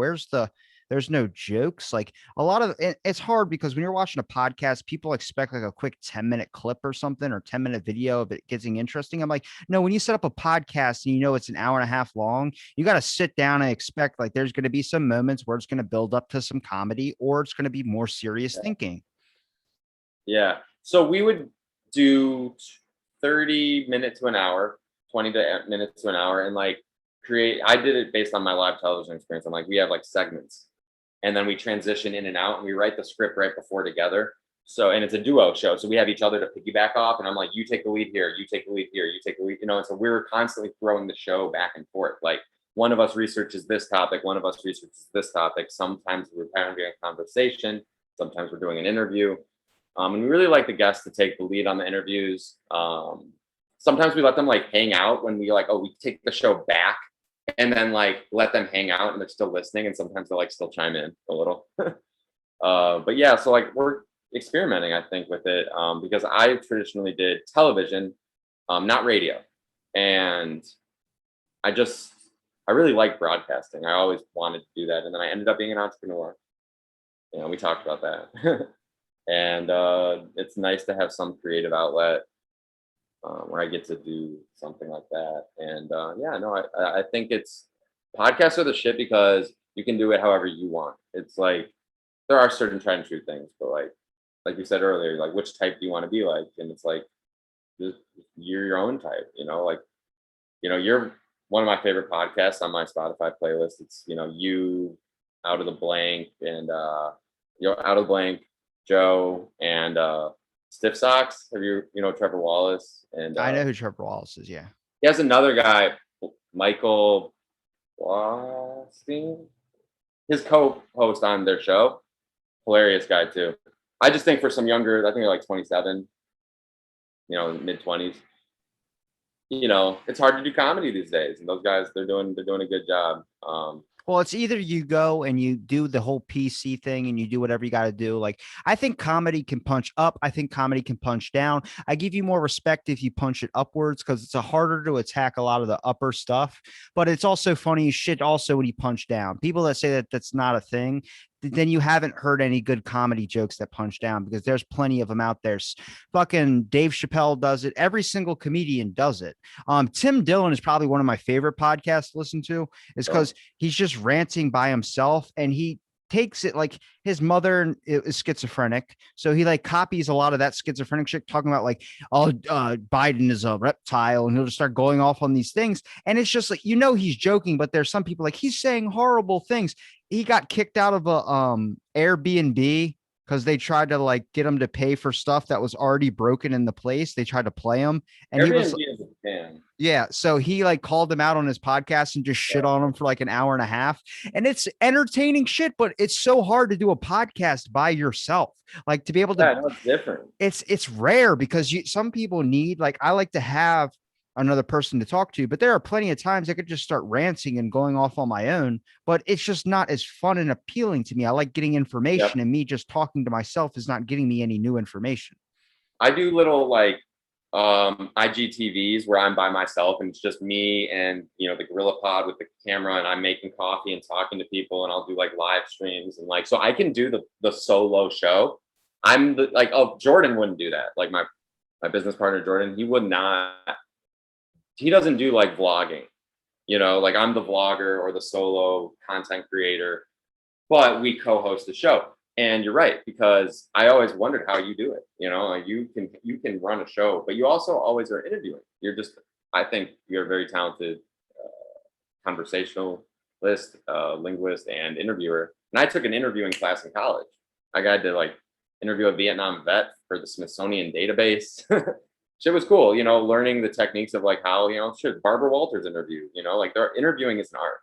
there's no jokes. Like a lot of it's hard because when you're watching a podcast, people expect like a quick 10-minute clip or something or 10-minute video of it getting interesting. I'm like, no, when you set up a podcast and you know it's an hour and a half long, you got to sit down and expect like there's going to be some moments where it's going to build up to some comedy or it's going to be more serious yeah, thinking. yeah. So we would do 30 minutes to an hour, 20 minutes to an hour, and like create. I did it based on my live television experience. I'm like, we have like segments, and then we transition in and out, and we write the script right before together. So, and it's a duo show, so we have each other to piggyback off. And I'm like, you take the lead here, you take the lead here, you take the lead, And so we were constantly throwing the show back and forth. Like one of us researches this topic, one of us researches this topic. Sometimes we're having a conversation, sometimes we're doing an interview. And we really like the guests to take the lead on the interviews. Sometimes we let them like hang out when we like, oh, we take the show back and then like let them hang out and they're still listening. And sometimes they'll like still chime in a little. But yeah, so like we're experimenting, I think, with it because I traditionally did television, not radio. And I just, I really like broadcasting. I always wanted to do that. And then I ended up being an entrepreneur. We talked about that. And it's nice to have some creative outlet where I get to do something like that. And yeah, no, I think it's podcasts are the shit because you can do it however you want. It's like there are certain tried and true things, but like you said earlier, like which type do you want to be like? And it's like just, you're your own type, like you're one of my favorite podcasts on my Spotify playlist. It's you out of the blank and out of the blank, Joe and Stiff Socks. Have Trevor Wallace and I know who Trevor Wallace is. Yeah. he has another guy, Michael Weinstein, his co-host on their show. Hilarious guy too. I just think for some younger, I think they're like 27, mid 20s. It's hard to do comedy these days, and those guys they're doing a good job. Well, it's either you go and you do the whole PC thing and you do whatever you got to do. Like, I think comedy can punch up. I think comedy can punch down. I give you more respect if you punch it upwards because it's a harder to attack a lot of the upper stuff. But it's also funny as shit also when you punch down. People that say that that's not a thing, then you haven't heard any good comedy jokes that punch down because there's plenty of them out there. Fucking Dave Chappelle does it. Every single comedian does it. Tim Dillon is probably one of my favorite podcasts to listen to, is So because he's just ranting by himself and he takes it like his mother is schizophrenic. So he like copies a lot of that schizophrenic shit talking about like, oh, Biden is a reptile and he'll just start going off on these things. And it's just like, he's joking, but there's some people like he's saying horrible things. He got kicked out of a Airbnb because they tried to like get him to pay for stuff that was already broken in the place. They tried to play him and he was Airbnb is a scam. yeah, so he like called him out on his podcast and just shit Yeah, on him for like an hour and a half. And it's entertaining shit, but it's so hard to do a podcast by yourself. Like to be able to yeah, no, it's different. it's rare because some people need like I like to have another person to talk to, but there are plenty of times I could just start ranting and going off on my own, but it's just not as fun and appealing to me. I like getting information Yep. and me just talking to myself is not getting me any new information. I do little like IGTVs where I'm by myself and it's just me and the Gorilla Pod with the camera and I'm making coffee and talking to people and I'll do like live streams and like so I can do the solo show. I'm the like oh Jordan wouldn't do that. Like my business partner Jordan, he would not. He doesn't do like vlogging. Like I'm the vlogger or the solo content creator, but we co-host the show. And you're right, because I always wondered how you do it. Like you can run a show, but you also always are interviewing. I think you're a very talented conversationalist, linguist, and interviewer. And I took an interviewing class in college. I got to like interview a Vietnam vet for the Smithsonian database. Shit was cool, learning the techniques of like how, Barbara Walters interviewed, like their interviewing is an art.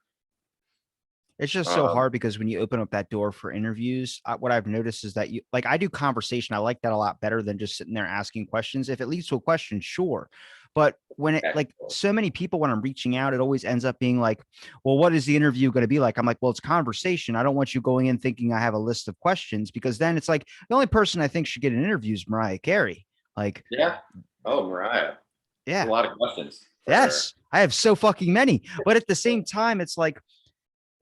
It's just so Um, hard because when you open up that door for interviews, what I've noticed is that I do conversation. I like that a lot better than just sitting there asking questions. If it leads to a question, sure. But when it yeah, like so many people, when I'm reaching out, it always ends up being like, well, what is the interview going to be like? I'm like, well, it's conversation. I don't want you going in thinking I have a list of questions, because then it's like the only person I think should get an interview is Mariah Carey. Like, yeah. Oh, Mariah. It's a yeah, lot of questions for her. yes, I have so fucking many. But at the same time, it's like,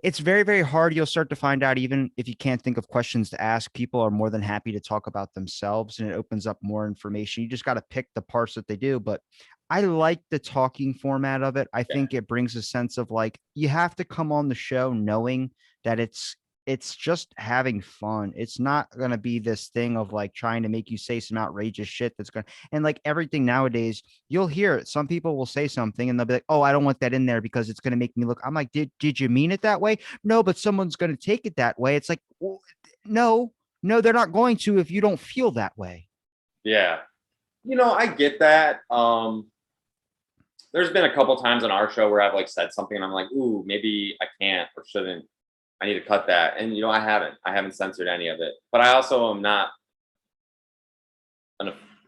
it's very, very hard. You'll start to find out, even if you can't think of questions to ask, people are more than happy to talk about themselves, and it opens up more information. You just got to pick the parts that they do. But I like the talking format of it. I Yeah, think it brings a sense of like, you have to come on the show knowing that it's just having fun. It's not going to be this thing of like trying to make you say some outrageous shit that's going to, and like everything nowadays, you'll hear it. Some people will say something and they'll be like, "Oh, I don't want that in there because it's going to make me look." I'm like, "Did you mean it that way?" No, but someone's going to take it that way. It's like, well, no, no, they're not going to if you don't feel that way. yeah. I get that. There's been a couple times on our show where I've like said something and I'm like, ooh, maybe I can't or shouldn't. I need to cut that. And I haven't. I haven't censored any of it. But I also am not.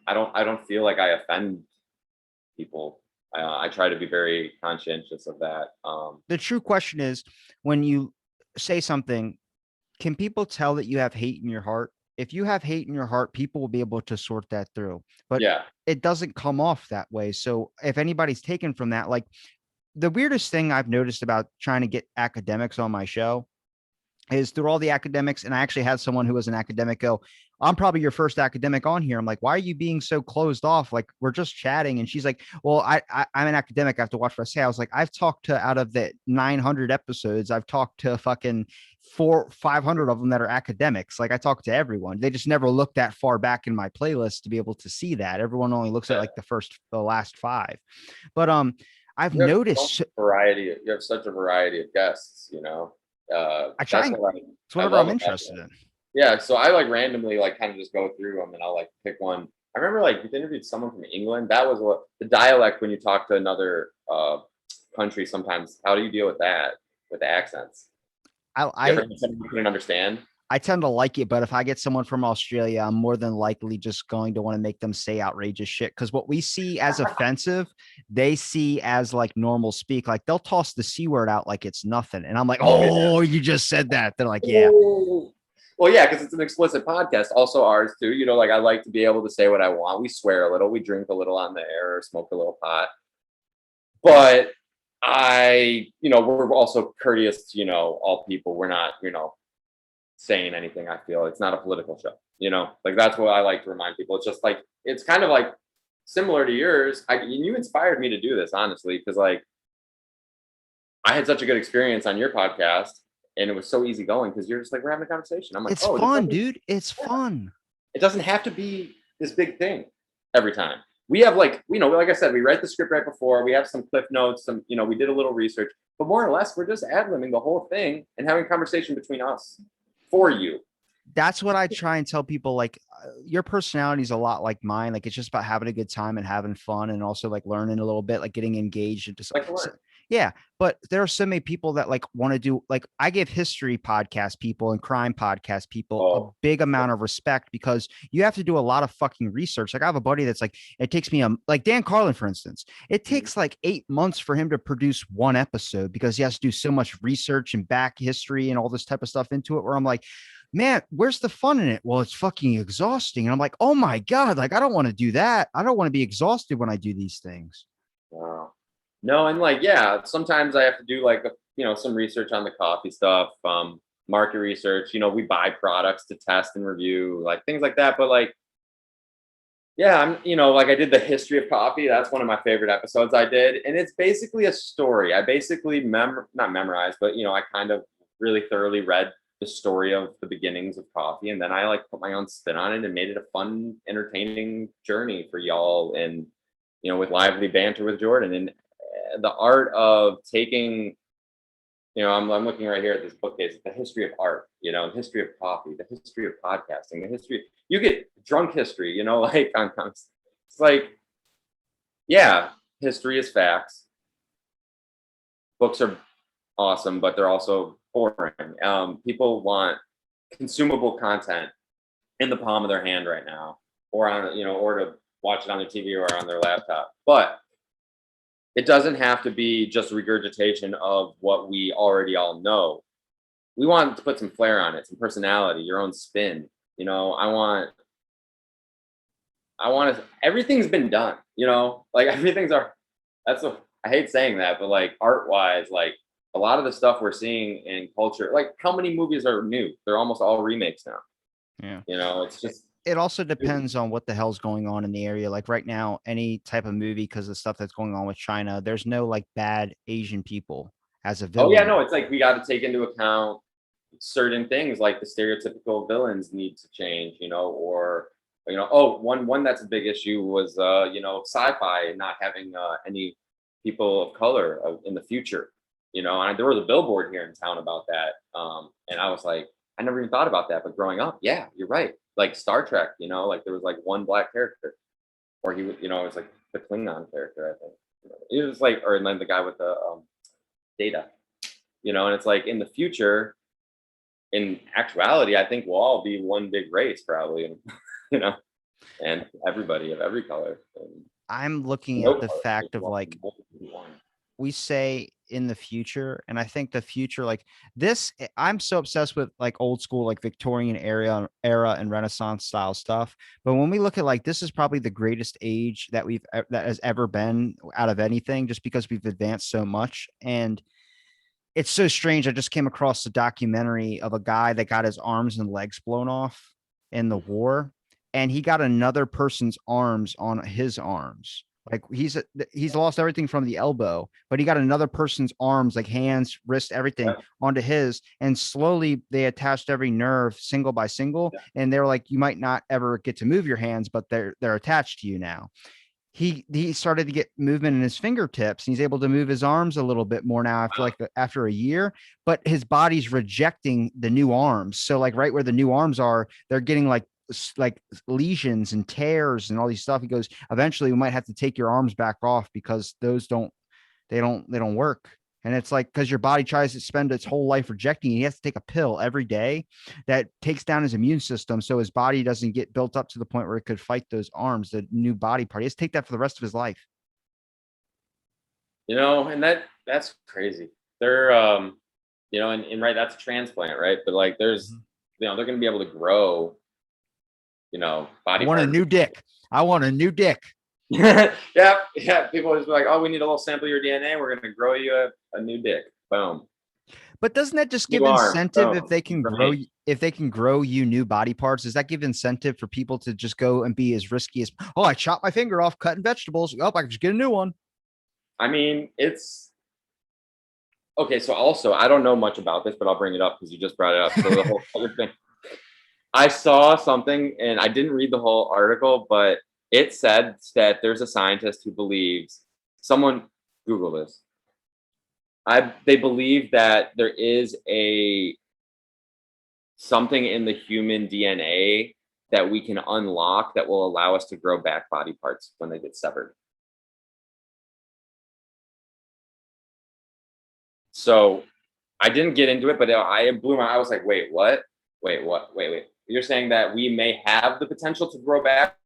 I don't feel like I offend people. I try to be very conscientious of that. The true question is, when you say something, can people tell that you have hate in your heart? If you have hate in your heart, people will be able to sort that through. But Yeah. it doesn't come off that way. So if anybody's taken from that, like the weirdest thing I've noticed about trying to get academics on my show is through all the academics. And I actually had someone who was an academic go, "I'm probably your first academic on here." I'm like, "Why are you being so closed off? Like, we're just chatting." And she's like, "Well, I'm an academic. I have to watch what I say." I was like, "I've talked to, out of the 900 episodes, I've talked to fucking 500 of them that are academics. Like, I talk to everyone. They just never look that far back in my playlist to be able to see that. Everyone only looks at like the last five." But I've You have so noticed, much variety. You have such a variety of guests. I try That's and what it's I whatever love I'm about interested it. in. Yeah, so I like randomly like kind of just go through them and I'll like pick one. I remember like you interviewed someone from England. That was what the dialect when you talk to another country sometimes. How do you deal with that with the accents? I, You ever I had someone you couldn't understand? I tend to like it, but if I get someone from Australia, I'm more than likely just going to want to make them say outrageous shit. Because what we see as offensive, they see as like normal speak. Like they'll toss the C word out like it's nothing. And I'm like, Oh yeah. "Oh, you just said that." They're like, "Yeah." Ooh. Well, yeah, because it's an explicit podcast. Also ours too. Like I like to be able to say what I want. We swear a little, we drink a little on the air, or smoke a little pot. But we're also courteous to, all people. We're not, saying anything. I feel it's not a political show. Like that's what I like to remind people. It's just like it's kind of like similar to yours. You inspired me to do this honestly because like I had such a good experience on your podcast and it was so easy going because you're just like we're having a conversation. I'm like, It's oh, this fun, doesn't. dude. It's Yeah, fun. it doesn't have to be this big thing every time. We have like like I said, we write the script right before. We have some cliff notes. We did a little research, but more or less, we're just ad libbing the whole thing and having a conversation between us for you. That's what I try and tell people. Like, your personality is a lot like mine. Like, it's just about having a good time and having fun, and also like learning a little bit, like getting engaged and just Like to so, learn. yeah. But there are so many people that like want to do, like, I give history podcast people and crime podcast people a Oh, big amount of respect because you have to do a lot of fucking research. Like, I have a buddy that's like, it takes me like Dan Carlin, for instance, it mhm. takes like 8 months for him to produce one episode because he has to do so much research and back history and all this type of stuff into it, where I'm like, "Man, where's the fun in it?" "Well, it's fucking exhausting." And I'm like, "Oh my God, like I don't want to do that. I don't want to be exhausted when I do these things." Wow. No, and like, yeah, sometimes I have to do like, some research on the coffee stuff, market research. We buy products to test and review, like things like that. But like, yeah, like I did the history of coffee. That's one of my favorite episodes I did, and it's basically a story. I basically not memorized, but I kind of really thoroughly read the story of the beginnings of coffee, and then I like put my own spin on it and made it a fun, entertaining journey for y'all, and with lively banter with Jordan and the art of taking. I'm looking right here at this bookcase, the history of art, the history of coffee, the history of podcasting, the history. You get drunk history, like it's like, yeah, history is facts. Books are awesome, but they're also boring. People want consumable content in the palm of their hand right now, or on, or to watch it on their TV or on their laptop. But it doesn't have to be just regurgitation of what we already all know. We want to put some flair on it, some personality, your own spin. I want to. Everything's been done. Like everything's our. That's a. I hate saying that, but like art wise, like a lot of the stuff we're seeing in culture, like how many movies are new? They're almost all remakes now. Yeah. It's just. It also depends on what the hell's going on in the area. Like right now, any type of movie, because of the stuff that's going on with China, there's no like bad Asian people as a Oh yeah, villain. no, it's like we got to take into account certain things, like the stereotypical villains need to change, or oh, one that's a big issue was sci-fi not having any people of color in the future, and there was a billboard here in town about that, and I was like, I never even thought about that, but growing up, yeah, you're right. Like Star Trek, like there was like one black character, or he was, it was like the Klingon character, I think. It was like, or and then the guy with the data, and it's like in the future, in actuality, I think we'll all be one big race probably, and you know, and everybody of every color. And I'm looking no at the color, fact just of like one. we say in the future, and I think the future, like this, I'm so obsessed with like old school, like Victorian era and Renaissance style stuff. But when we look at like this is probably the greatest age that that has ever been out of anything, just because we've advanced so much. And it's so strange. I just came across a documentary of a guy that got his arms and legs blown off in the war, and he got another person's arms on his arms. Like he's lost everything from the elbow, but he got another person's arms, like hands, wrist, everything Yeah, onto his, and slowly they attached every nerve single by single, yeah, and they're like, you might not ever get to move your hands, but they're attached to you now. He started to get movement in his fingertips, and he's able to move his arms a little bit more now after a year, but his body's rejecting the new arms. So like right where the new arms are, they're getting like lesions and tears and all these stuff. He goes, eventually we might have to take your arms back off because those don't work. And it's like, because your body tries to spend its whole life rejecting it, he has to take a pill every day that takes down his immune system, so his body doesn't get built up to the point where it could fight those arms, the new body part. He has to take that for the rest of his life. and that's crazy. They're and right, that's a transplant, right? But like there's Mhm. they're gonna be able to grow, I body want a parts. new dick. I want a new dick. Yeah, yeah. People just be like, oh, we need a little sample of your DNA. We're gonna grow you a new dick. Boom. But doesn't that just New give arm. incentive if Boom. they can grow Brain. if they can grow you new body parts? Does that give incentive for people to just go and be as risky as, oh, I chopped my finger off cutting vegetables. Oh, I can just get a new one. I mean, it's okay. So also, I don't know much about this, but I'll bring it up because you just brought it up. So the whole other thing, I saw something and I didn't read the whole article, but it said that there's a scientist who believes someone Google this. They believe that there is a something in the human DNA that we can unlock that will allow us to grow back body parts when they get severed. So I didn't get into it, but I blew my. I was like, wait, what? Wait, what? Wait. You're saying that we may have the potential to grow back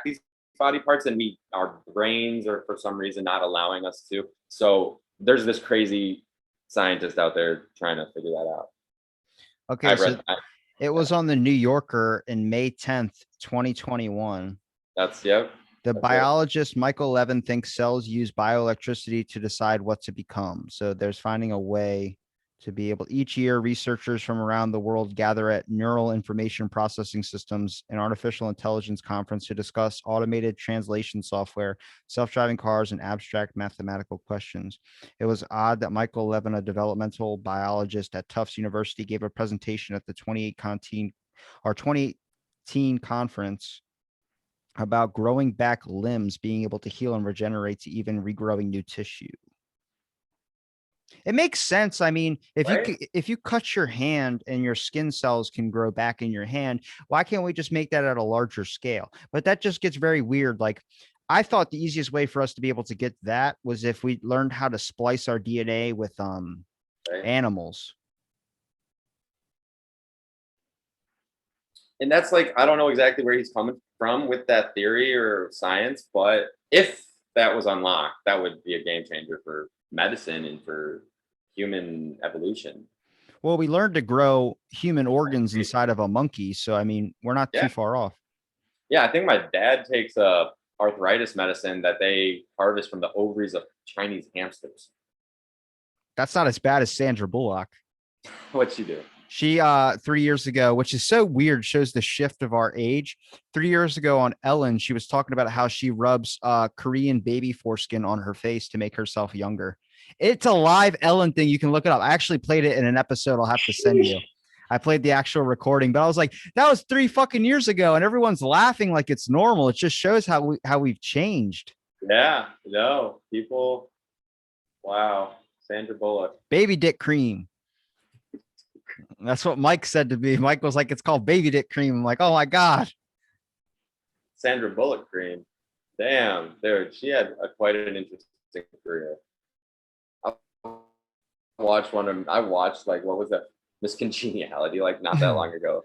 these body parts, and our brains are for some reason not allowing us to. So there's this crazy scientist out there trying to figure that out. Okay, I've so read. it was on the New Yorker in May 10th, 2021. That's yep. The That's it. biologist Michael Levin thinks cells use bioelectricity to decide what to become. So there's finding a way to be able. Each year, researchers from around the world gather at Neural Information Processing Systems, an artificial intelligence conference, to discuss automated translation software, self-driving cars, and abstract mathematical questions. It was odd that Michael Levin, a developmental biologist at Tufts University, gave a presentation at the 2018 conference about growing back limbs, being able to heal and regenerate, to even regrowing new tissue. It makes sense. I mean, Right? if you cut your hand and your skin cells can grow back in your hand, why can't we just make that at a larger scale? But that just gets very weird. Like, I thought the easiest way for us to be able to get that was if we learned how to splice our DNA with Right. animals. And that's like, I don't know exactly where he's coming from with that theory or science, but if that was unlocked, that would be a game changer for medicine and for human evolution. Well, we learned to grow human organs inside of a monkey, so I mean, we're not Yeah. too far off. Yeah. I think my dad takes a arthritis medicine that they harvest from the ovaries of Chinese hamsters. That's not as bad as Sandra Bullock. What'd she do? She 3 years ago, which is so weird, shows the shift of our age. 3 years ago on Ellen, she was talking about how she rubs Korean baby foreskin on her face to make herself younger. It's a live Ellen thing. You can look it up. I actually played it in an episode. I'll have to send you. I played the actual recording, but I was like, that was 3 fucking years ago, and everyone's laughing like it's normal. It just shows how we've changed. Yeah. No, people. Wow. Sandra Bullock. Baby dick cream. That's what Mike said to me. Mike was like, it's called baby dick cream. I'm like, oh my God. Sandra Bullock cream. Damn, dude, she had quite an interesting career. I watched one of them. I watched like what was that? Miss Congeniality, like not that long ago.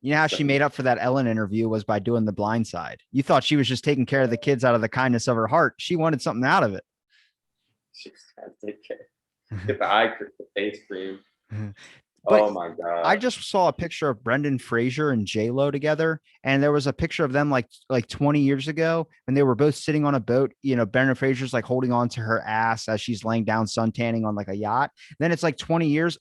You know how she made up for that Ellen interview was by doing The Blind Side. You thought she was just taking care of the kids out of the kindness of her heart. She wanted something out of it. She just had to take care. Get the eye cream, the face cream. But Oh my god. I just saw a picture of Brendan Fraser and J Lo together, and there was a picture of them like 20 years ago, and they were both sitting on a boat. You know, Brendan Fraser's like holding on to her ass as she's laying down suntanning on like a yacht. Then it's like 20 years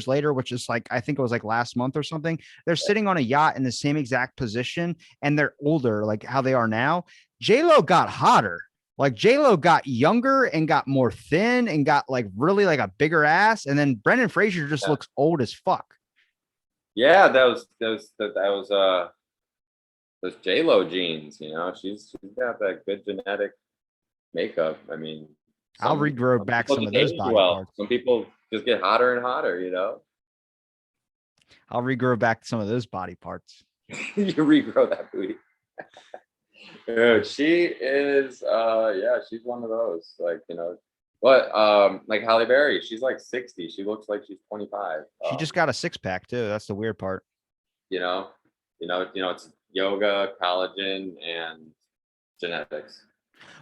later, which is like I think it was like last month or something. They're sitting on a yacht in the same exact position, and they're older, like how they are now. J Lo got hotter. Like J-Lo got younger and got more thin and got like really like a bigger ass. And then Brendan Fraser just Yeah. looks old as fuck. Yeah, that was those J Lo genes. You know, she's got that good genetic makeup. I mean, I'll regrow back people some of just those age body well. parts. Some people just get hotter and hotter. You know, I'll regrow back some of those body parts. you regrow that booty. Dude, she is yeah, she's one of those. Like, you know, what like Halle Berry, she's like 60. She looks like she's 25. She just got a six pack too. That's the weird part. You know, it's yoga, collagen, and genetics.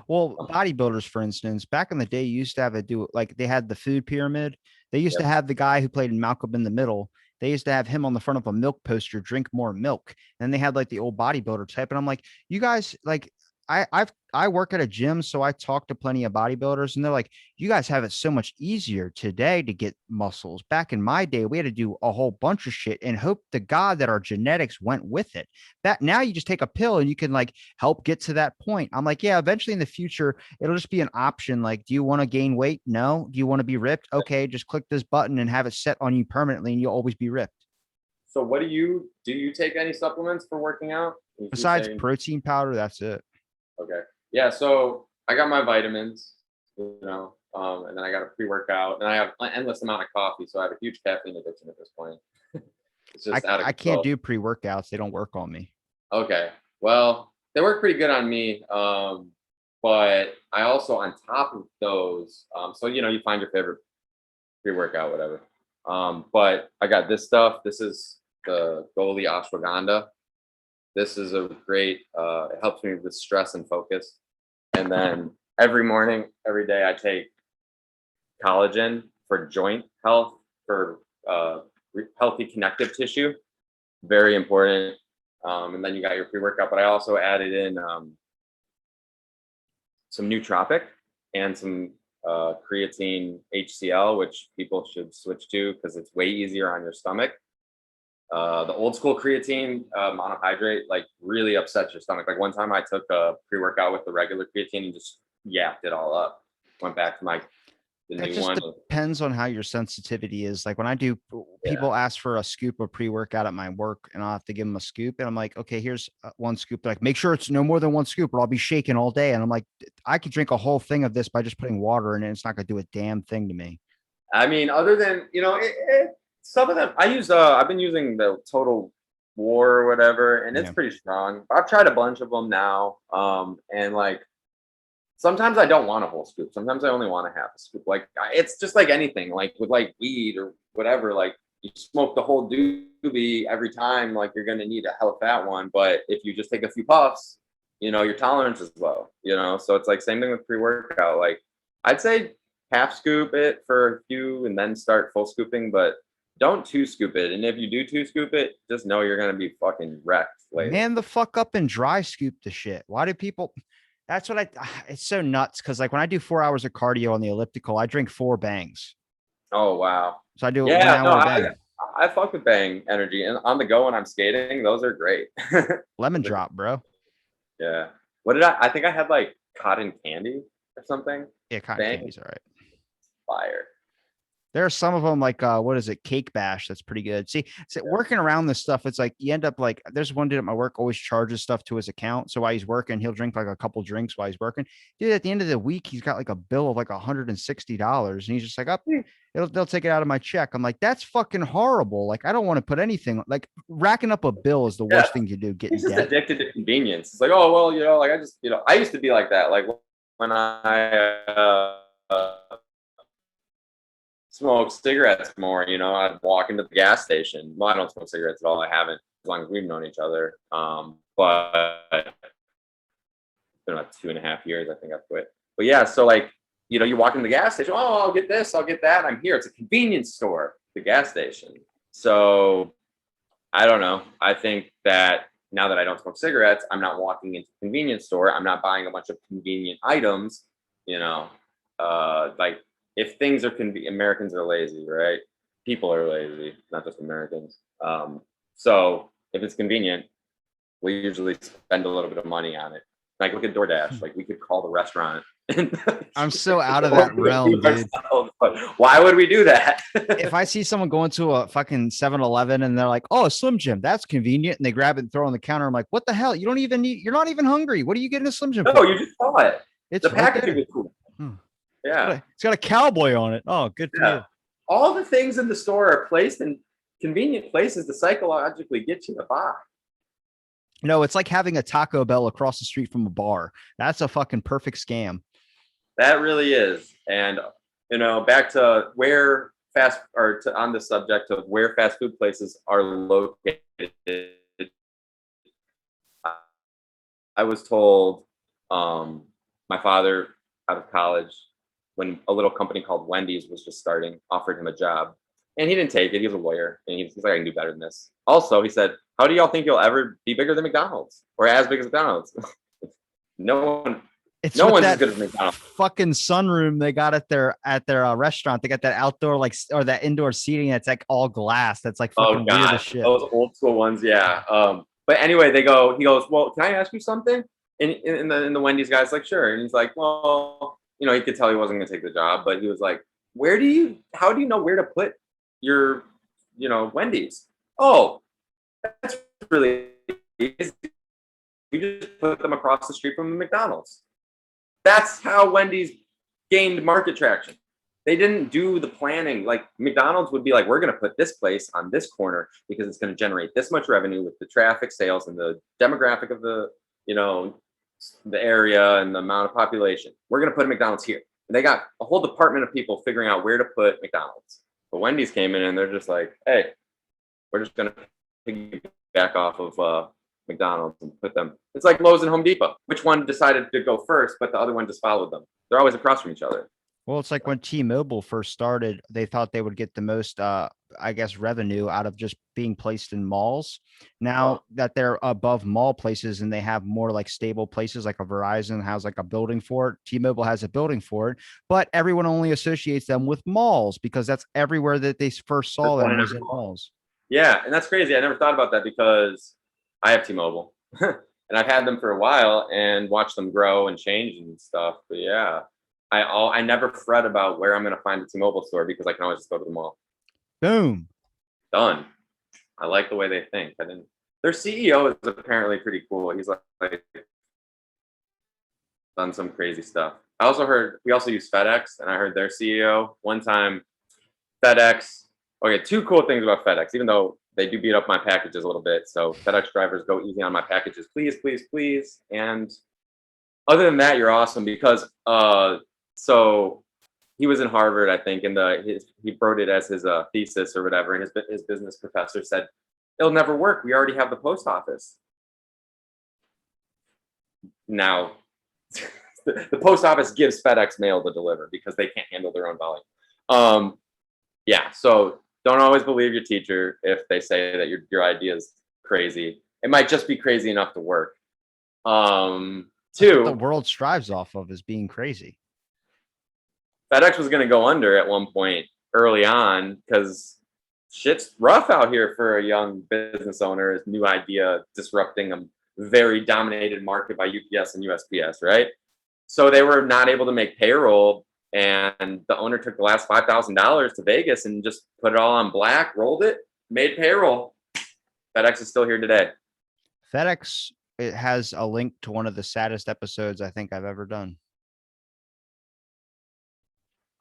Well, bodybuilders, for instance, back in the day, you used to have a do like they had the food pyramid. They used to Yep. have the guy who played in Malcolm in the Middle. They used to have him on the front of a milk poster, drink more milk. And they had like the old bodybuilder type. And I'm like, you guys, like, I work at a gym, so I talk to plenty of bodybuilders, and they're like, you guys have it so much easier today to get muscles. Back in my day, we had to do a whole bunch of shit and hope to God that our genetics went with it. That now you just take a pill and you can like help get to that point. I'm like, yeah, eventually in the future, it'll just be an option. Like, do you want to gain weight? No. Do you want to be ripped? Okay, just click this button and have it set on you permanently, and you'll always be ripped. So what do you take any supplements for working out? Was you Besides saying- protein powder, that's it. Okay. Yeah, so I got my vitamins, you know, and then I got a pre-workout, and I have an endless amount of coffee, so I have a huge caffeine addiction at this point. It's just out of I can't control. do pre-workouts. They don't work on me. Okay. Well, they work pretty good on me. But I also on top of those, so you know, you find your favorite pre-workout, whatever. But I got this stuff. This is the Goalie Ashwagandha. This is a great, it helps me with stress and focus. And then every morning, every day, I take collagen for joint health, for healthy connective tissue. Very important. And then you got your pre-workout, but I also added in some nootropic and some creatine HCl, which people should switch to because it's way easier on your stomach. The old school creatine monohydrate like really upsets your stomach. Like one time I took a pre-workout with the regular creatine and just yacked it all up. Went back to the That new just one. depends on how your sensitivity is. Like when I do, people ask for a scoop of pre-workout at my work, and I'll have to give them a scoop. And I'm like, okay, here's one scoop. They're like, make sure it's no more than one scoop, or I'll be shaking all day. And I'm like, I could drink a whole thing of this by just putting water in it. It's not going to do a damn thing to me. I mean, other than some of them, I've been using the Total War or whatever, and it's pretty strong. I've tried a bunch of them now, and like sometimes I don't want a whole scoop. Sometimes I only want a half a scoop. Like it's just like anything, like with like weed or whatever. Like you smoke the whole doob doobie every time, like you're gonna need a hell fat one. But if you just take a few puffs, your tolerance is low. So it's like same thing with pre-workout. Like I'd say half scoop it for a few and then start full scooping, but don't two scoop it. And if you do two scoop it, just know you're gonna be fucking wrecked later. Man the fuck up and dry scoop the shit. Why do people? That's what it's so nuts because like when I do 4 hours of cardio on the elliptical, I drink 4 bangs. Oh wow. So I do a one Yeah, no, hour bang. I fuck with Bang energy, and on the go when I'm skating, those are great. Lemon drop, bro. Yeah. What did I think I had like cotton candy or something. Yeah, cotton Bang candy's all right. fire. There are some of them like what is it, Cake Bash? That's pretty good. See, working around this stuff, it's like you end up like there's one dude at my work always charges stuff to his account. So while he's working, he'll drink like a couple drinks while he's working. Dude, at the end of the week, he's got like a bill of like $160, and he's just like, up, they'll take it out of my check. I'm like, that's fucking horrible. Like, I don't want to put anything like racking up a bill is the worst thing you do. Getting He's just debt. addicted to convenience. It's like, oh well, like I just, I used to be like that. Like when I smoke cigarettes more, I'd walk into the gas station. Well, I don't smoke cigarettes at all. I haven't, as long as we've known each other. But it's been about 2.5 years, I think I've quit. But yeah, so like, you walk into the gas station, oh, I'll get this, I'll get that. I'm here. It's a convenience store, the gas station. So I don't know. I think that now that I don't smoke cigarettes, I'm not walking into a convenience store. I'm not buying a bunch of convenient items, like if things are Americans are lazy, right? People are lazy, not just Americans. So if it's convenient, we usually spend a little bit of money on it. Like look at DoorDash. Like we could call the restaurant. I'm so out of that realm, dude. Why would we do that? If I see someone going to a fucking 7-Eleven and they're like, oh, a Slim Jim, that's convenient. And they grab it and throw it on the counter. I'm like, what the hell? You don't even need, you're not even hungry. What are you getting a Slim Jim No, for? you just saw it. It's the right packaging there. is cool. Hmm. Yeah. It's got a cowboy on it. Oh, good for you. All the things in the store are placed in convenient places to psychologically get you to buy. No, it's like having a Taco Bell across the street from a bar. That's a fucking perfect scam. That really is. And, back to where on the subject of where fast food places are located. I was told my father out of college, when a little company called Wendy's was just starting, offered him a job. And he didn't take it. He was a lawyer. And he's like, I can do better than this. Also, he said, how do y'all think you'll ever be bigger than McDonald's or as big as McDonald's? No one. It's no one's that as good as McDonald's. Fucking sunroom they got at their restaurant. They got that outdoor or that indoor seating that's like all glass. That's like fucking weird as shit. Those old school ones, yeah. But anyway, he goes, well, can I ask you something? In the Wendy's guy's like, sure. And he's like, well, he could tell he wasn't gonna take the job, but he was like, how do you know where to put your, Wendy's? Oh, that's really easy. You just put them across the street from the McDonald's. That's how Wendy's gained market traction. They didn't do the planning. Like McDonald's would be like, we're going to put this place on this corner because it's going to generate this much revenue with the traffic, sales, and the demographic of the, the area and the amount of population. We're going to put a McDonald's here. And they got a whole department of people figuring out where to put McDonald's. But Wendy's came in and they're just like, hey, we're just going to piggyback off of McDonald's and put them. It's like Lowe's and Home Depot. Which one decided to go first, but the other one just followed them? They're always across from each other. Well, it's like when T-Mobile first started, they thought they would get the most, I guess, revenue out of just being placed in malls. Now that they're above mall places and they have more like stable places, like a Verizon has like a building for it. T-Mobile has a building for it, but everyone only associates them with malls because that's everywhere that they first saw them was in malls. Yeah, and that's crazy. I never thought about that because I have T-Mobile and I've had them for a while and watched them grow and change and stuff. But yeah. I never fret about where I'm going to find a T-Mobile store because I can always just go to the mall. Boom. Done. I like the way they think. Their CEO is apparently pretty cool. He's like done some crazy stuff. I also heard we also use FedEx, and I heard their CEO one time. FedEx. Okay, two cool things about FedEx, even though they do beat up my packages a little bit. So FedEx drivers, go easy on my packages, please, please, please. And other than that, you're awesome because so he was in Harvard, I think, and he wrote it as his thesis or whatever. And his business professor said, It'll never work. We already have the post office. Now, the post office gives FedEx mail to deliver because they can't handle their own volume. Yeah, so don't always believe your teacher if they say that your idea is crazy. It might just be crazy enough to work. That's what the Two, world strives off of, is being crazy. FedEx was going to go under at one point early on because shit's rough out here for a young business owner. His new idea disrupting a very dominated market by UPS and USPS, right? So they were not able to make payroll, and the owner took the last $5,000 to Vegas and just put it all on black, rolled it, made payroll. FedEx is still here today. FedEx, it has a link to one of the saddest episodes I think I've ever done.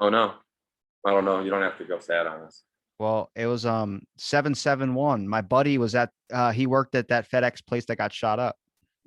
Oh no, I don't know. You don't have to go sad on us. Well, it was 771. My buddy was at he worked at that FedEx place that got shot up.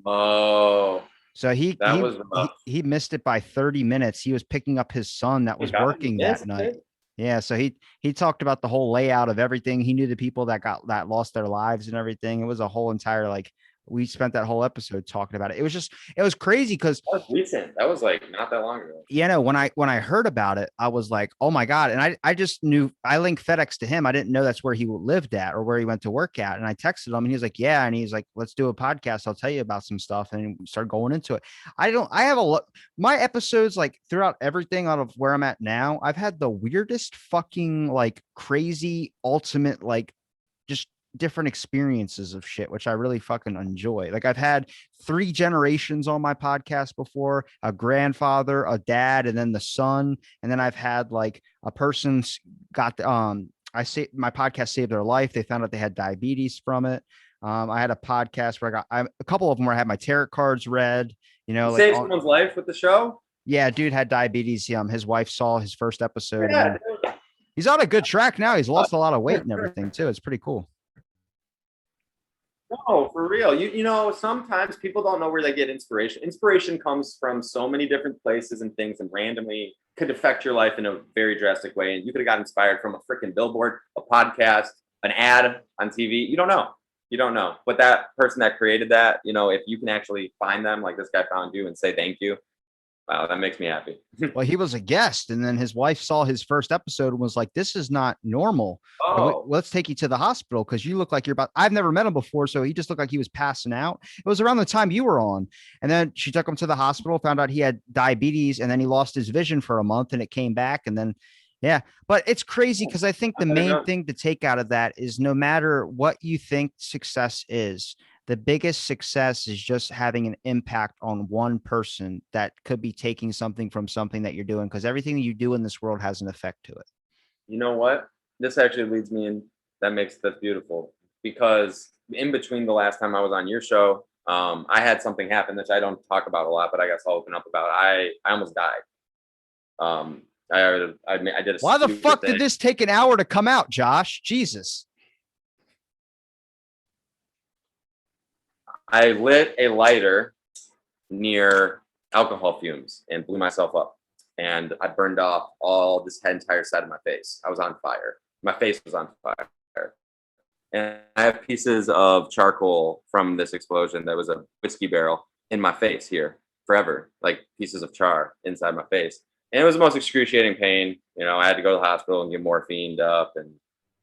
Oh, So he that he was he rough. he missed it by 30 minutes. He was picking up his son that My was God, you working that missed night. it. Yeah, so he talked about the whole layout of everything. He knew the people that lost their lives and everything. It was a whole entire, like, we spent that whole episode talking about it. It was crazy because, That was recent. That was like not that long ago. when I heard about it, I was like, oh my God. And I just knew, I linked FedEx to him. I didn't know that's where he lived at or where he went to work at. And I texted him and he was like, yeah. And he's like, let's do a podcast. I'll tell you about some stuff. And we started going into it. I have a lot, my episodes, like throughout everything out of where I'm at now, I've had the weirdest fucking, like, crazy ultimate, like, just different experiences of shit, which I really fucking enjoy. Like, I've had 3 generations on my podcast before: a grandfather, a dad, and then the son. And then I've had, like, a person's got I say my podcast saved their life. They found out they had diabetes from it. I had a podcast where a couple of them where I had my tarot cards read, You like, saved someone's life with the show. yeah, dude had diabetes. His wife saw his first episode, and Yeah, then dude. he's on a good track now. He's lost a lot of weight and everything too. It's pretty cool. No, for real. You know, sometimes people don't know where they get inspiration. Inspiration comes from so many different places and things, and randomly could affect your life in a very drastic way. And you could have got inspired from a freaking billboard, a podcast, an ad on TV. You don't know. You don't know. But that person that created that, if you can actually find them, like this guy found you, and say thank you, wow, that makes me happy. Well, he was a guest, and then his wife saw his first episode and was like, "This is not normal. Oh, Let's take you to the hospital because you look like you're about." I've never met him before, so he just looked like he was passing out. It was around the time you were on, and then she took him to the hospital, found out he had diabetes, and then he lost his vision for a month, and it came back, and then. Yeah, but it's crazy because I think the main thing to take out of that is, no matter what you think success is, the biggest success is just having an impact on one person that could be taking something from something that you're doing, because everything that you do in this world has an effect to it. you know what? This actually leads me in. That's beautiful, because in between the last time I was on your show, I had something happen that I don't talk about a lot, but I guess I'll open up about. I almost died. Um, I did a Why the stupid fuck thing. did this take an hour to come out, Josh? Jesus. I lit a lighter near alcohol fumes and blew myself up. And I burned off all this entire side of my face. I was on fire. My face was on fire. And I have pieces of charcoal from this explosion. There was a whiskey barrel in my face here forever, like pieces of char inside my face. And it was the most excruciating pain. I had to go to the hospital and get morphined up, and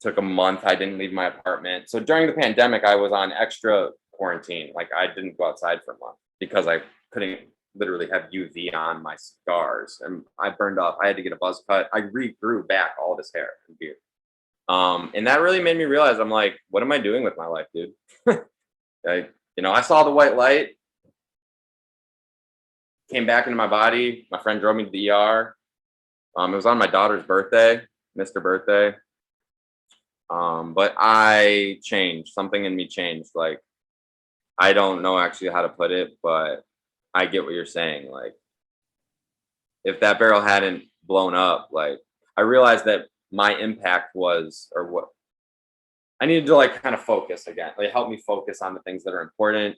took a month. I didn't leave my apartment. So during the pandemic, I was on extra quarantine. Like, I didn't go outside for a month because I couldn't literally have UV on my scars. And I burned off. I had to get a buzz cut. I regrew back all this hair and beard. And that really made me realize, I'm like, what am I doing with my life, dude? I saw the white light, came back into my body. My friend drove me to the ER. It was on my daughter's birthday, missed her birthday. But I changed. Something in me changed. Like, I don't know actually how to put it, but I get what you're saying. Like, if that barrel hadn't blown up, like, I realized that my impact was, or what I needed to, like, kind of focus again. Like, help me focus on the things that are important.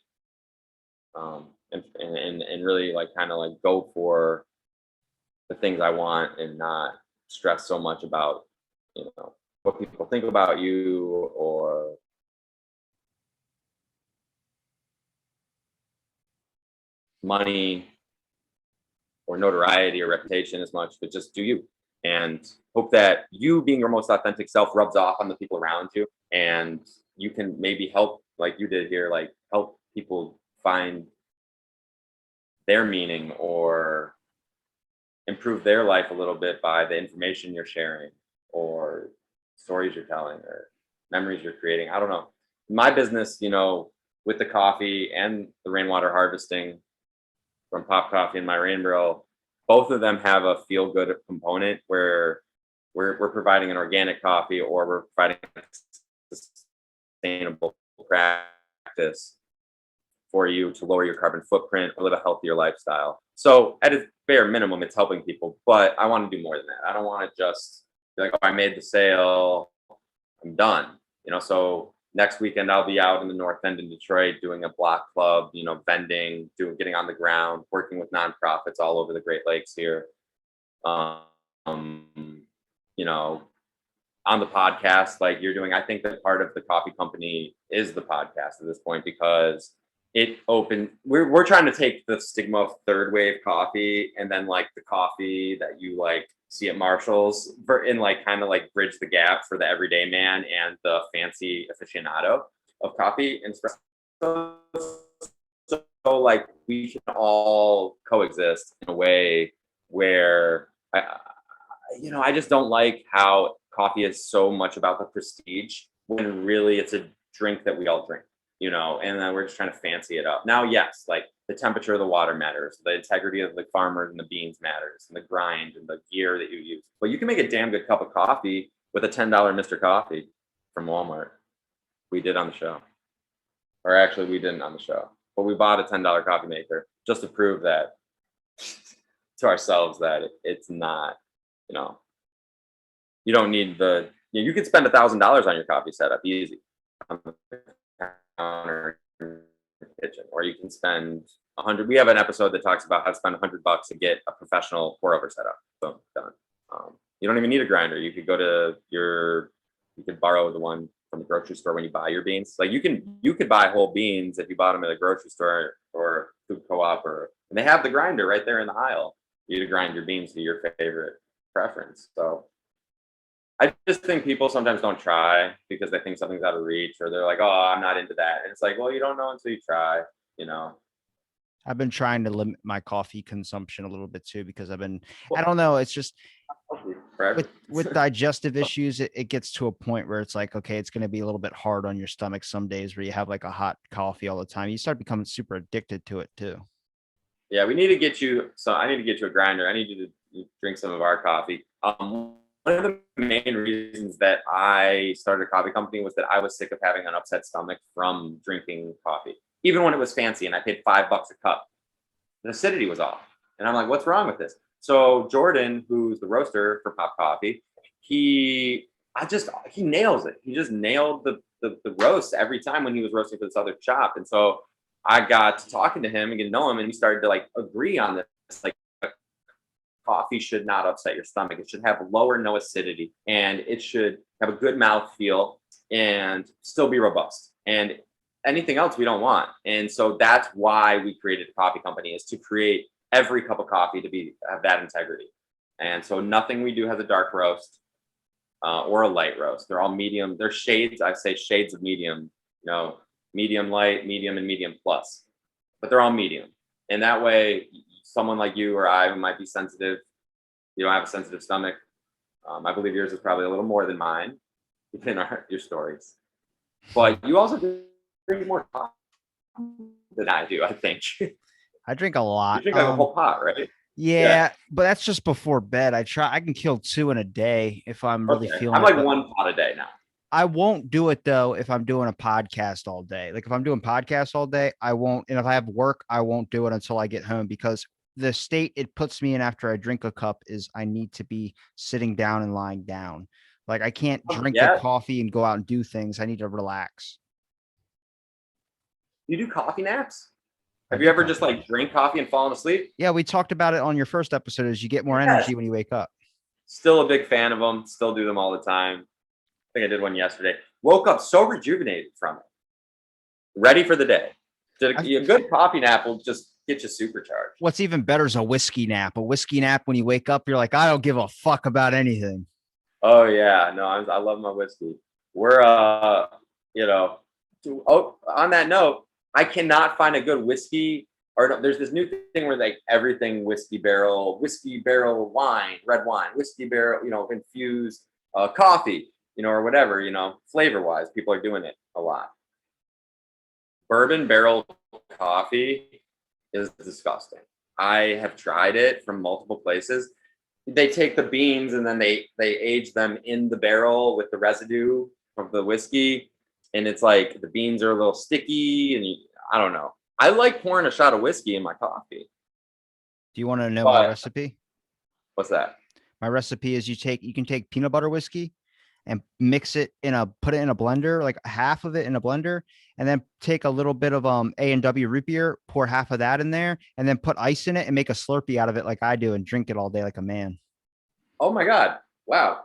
And really, like, kind of like go for the things I want, and not stress so much about, what people think about you, or money or notoriety or reputation as much, but just do you, and hope that you being your most authentic self rubs off on the people around you, and you can maybe help, like you did here, like help people find their meaning or improve their life a little bit by the information you're sharing or stories you're telling or memories you're creating. I don't know. My business, with the coffee and the rainwater harvesting from Pop Coffee and my rain barrel, both of them have a feel good component where we're providing an organic coffee or we're providing a sustainable practice for you to lower your carbon footprint or live a healthier lifestyle. So at a bare minimum, it's helping people, but I want to do more than that. I don't want to just be like, oh, I made the sale, I'm done. So next weekend I'll be out in the North End in Detroit doing a block club, vending, getting on the ground, working with nonprofits all over the Great Lakes here. You know, on the podcast like you're doing, I think that part of the coffee company is the podcast at this point because we're trying to take the stigma of third wave coffee and then like the coffee that you like see at Marshall's and like kind of like bridge the gap for the everyday man and the fancy aficionado of coffee and espresso. So like we can all coexist in a way where I just don't like how coffee is so much about the prestige when really it's a drink that we all drink, and then we're just trying to fancy it up. Now, yes, like the temperature of the water matters, the integrity of the farmers and the beans matters, and the grind and the gear that you use. But you can make a damn good cup of coffee with a $10 Mr. Coffee from Walmart. We did on the show. Or actually, we didn't on the show. But we bought a $10 coffee maker just to prove that to ourselves that it's not, you don't need you could spend $1,000 on your coffee setup easy on the counter in the kitchen, or you can spend 100. We have an episode that talks about how to spend $100 to get a professional pour over setup. Boom, done. You don't even need a grinder. You could you could borrow the one from the grocery store when you buy your beans. Like you could buy whole beans if you bought them at a grocery store or food co-op, and they have the grinder right there in the aisle. You to grind your beans to your favorite preference. So I just think people sometimes don't try because they think something's out of reach or they're like, oh, I'm not into that. And it's like, well, you don't know until you try, I've been trying to limit my coffee consumption a little bit too, because I Well, don't know. It's just forever. with digestive issues, it gets to a point where it's like, okay, it's going to be a little bit hard on your stomach some days where you have like a hot coffee all the time. You start becoming super addicted to it too. Yeah, we need to get you. So I need to get you a grinder. I need you to drink some of our coffee. One of the main reasons that I started a coffee company was that I was sick of having an upset stomach from drinking coffee, even when it was fancy and I paid $5 a cup. The acidity was off, and I'm like, what's wrong with this? So Jordan, who's the roaster for Pop Coffee, he nails it. He just nailed the roast every time when he was roasting for this other shop, and so I got to talking to him and get to know him, and we started to like agree on this. Like, coffee should not upset your stomach. It should have low or no acidity, and it should have a good mouth feel and still be robust. And anything else we don't want. And so that's why we created a coffee company, is to create every cup of coffee to have that integrity. And so nothing we do has a dark roast or a light roast. They're all medium. They're shades. I say shades of medium. Medium light, medium, and medium plus. But they're all medium. And that way, someone like you or I who might be sensitive, you don't have a sensitive stomach. I believe yours is probably a little more than mine, within your stories. But you also drink more coffee than I do, I think. I drink a lot. You drink like a whole pot, right? Yeah, but that's just before bed. I can kill 2 in a day if I'm really feeling I'm it. like 1 pot a day now. I won't do it though if I'm doing a podcast all day. Like if I'm doing podcasts all day, I won't. And if I have work, I won't do it until I get home, because the state it puts me in after I drink a cup is I need to be sitting down and lying down. Like I can't drink the coffee and go out and do things. I need to relax. You do coffee naps? Have you ever just like drink coffee and fallen asleep? Yeah, we talked about it on your first episode. Is you get more energy when you wake up. Still a big fan of them. Still do them all the time. I think I did one yesterday. Woke up so rejuvenated from it. Ready for the day. A good coffee nap will just get you supercharged. What's even better is a whiskey nap. A whiskey nap when you wake up, you're like, I don't give a fuck about anything. Oh yeah, no, I love my whiskey. We're you know, on that note, I cannot find a good whiskey. Or no, there's this new thing where like everything whiskey barrel wine, red wine, whiskey barrel, infused coffee, or whatever, flavor wise, people are doing it a lot. Bourbon barrel coffee is disgusting. I have tried it from multiple places. They take the beans and then they age them in the barrel with the residue of the whiskey, and it's like the beans are a little sticky, and I don't know. I like pouring a shot of whiskey in my coffee. Do you want to know my But recipe? what's that? My recipe is you can take peanut butter whiskey and put it in a blender, like half of it in a blender, and then take a little bit of A&W root beer, pour half of that in there, and then put ice in it and make a Slurpee out of it like I do and drink it all day like a man. Oh my God. Wow.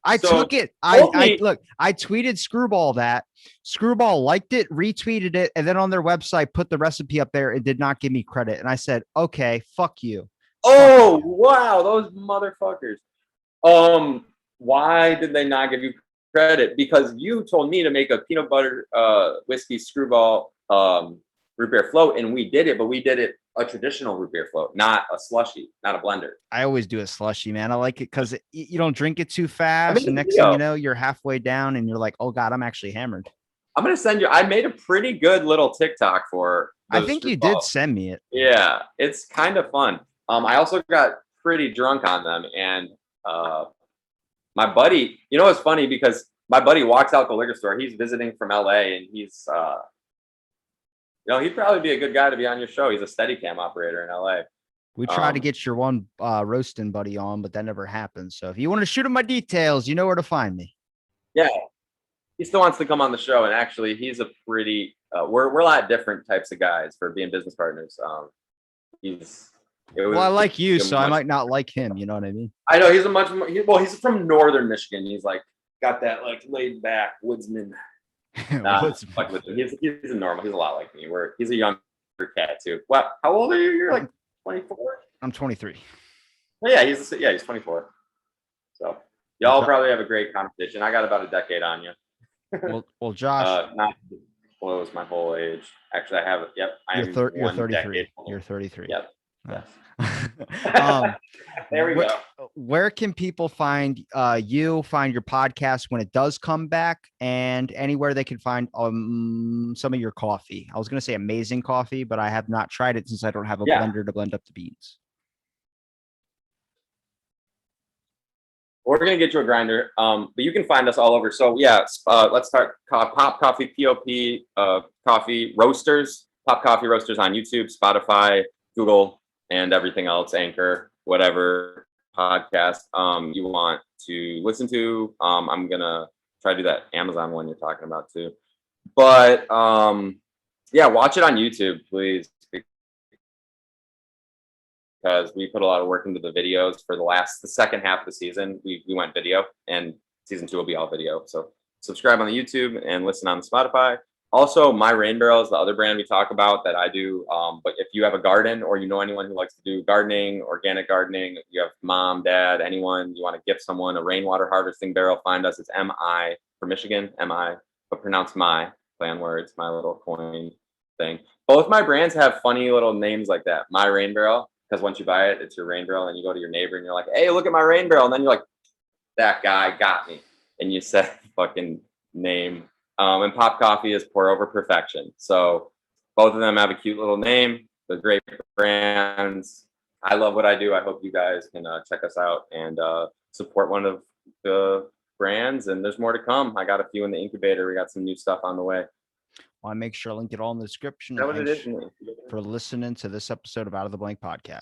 I So took it. told I me- look, I tweeted Screwball that. Screwball liked it, retweeted it, and then on their website put the recipe up there and did not give me credit. And I said, okay, fuck you. Oh wow, those motherfuckers. Why did they not give you credit? Because you told me to make a peanut butter whiskey Screwball root beer float, and we did it, but we did it a traditional root beer float, not a slushy, not a blender. I always do a slushy, man. I like it because you don't drink it too fast. mean, And next thing you know, you're halfway down and you're like, oh God, I'm actually hammered. I'm gonna send you. I made a pretty good little TikTok for. I think you did send me it. Yeah, it's kind of fun. I also got pretty drunk on them, and my buddy. It's funny because my buddy walks out the liquor store. He's visiting from LA, and he's he'd probably be a good guy to be on your show. He's a Steadicam operator in LA. We tried to get your one roasting buddy on, but that never happened. So if you want to shoot him my details, you know where to find me. Yeah, he still wants to come on the show, and actually, he's a pretty. We're a lot different types of guys for being business partners. Well, I like you, so I might not like him. You know what I mean? I know he's a much more. He's from northern Michigan. He's like got that like laid back woodsman. He's a normal. He's a lot like me. He's a younger cat too. What? How old are you? You're like 24. I'm 23. Well, yeah, he's 24. So y'all probably have a great competition. I got about a decade on you. Well, Josh. Not to disclose my whole age. Actually, I have it. Yep, you're 33. You're 33. Yep. Yes. There we go. Where can people find you, find your podcast when it does come back, and anywhere they can find some of your coffee? I was going to say amazing coffee, but I have not tried it since I don't have a blender to blend up the beans. We're going to get you a grinder, but you can find us all over. So yeah, let's start Pop Coffee, POP, Coffee Roasters, Pop Coffee Roasters on YouTube, Spotify, Google, and everything else, Anchor, whatever podcast you want to listen to. I'm going to try to do that Amazon one you're talking about too. But yeah, watch it on YouTube, please. Because we put a lot of work into the videos for the second half of the season. We went video, and season 2 will be all video. So subscribe on the YouTube and listen on the Spotify. Also, My Rain Barrel is the other brand we talk about that I do. But if you have a garden or you know anyone who likes to do gardening, organic gardening, you have mom, dad, anyone, you want to gift someone a rainwater harvesting barrel, find us. It's MI for Michigan, MI, but pronounce my, play on words, my little coin thing. Both my brands have funny little names like that. My Rain Barrel. Because once you buy it, it's your rain barrel, and you go to your neighbor and you're like, hey, look at my rain barrel. And then you're like, that guy got me. And you said fucking name. And Pop Coffee is Pour Over Perfection. So both of them have a cute little name. They're great brands. I love what I do. I hope you guys can check us out and support one of the brands. And there's more to come. I got a few in the incubator. We got some new stuff on the way. Well, I make sure I link it all in the description. For listening to this episode of Out of the Blank podcast.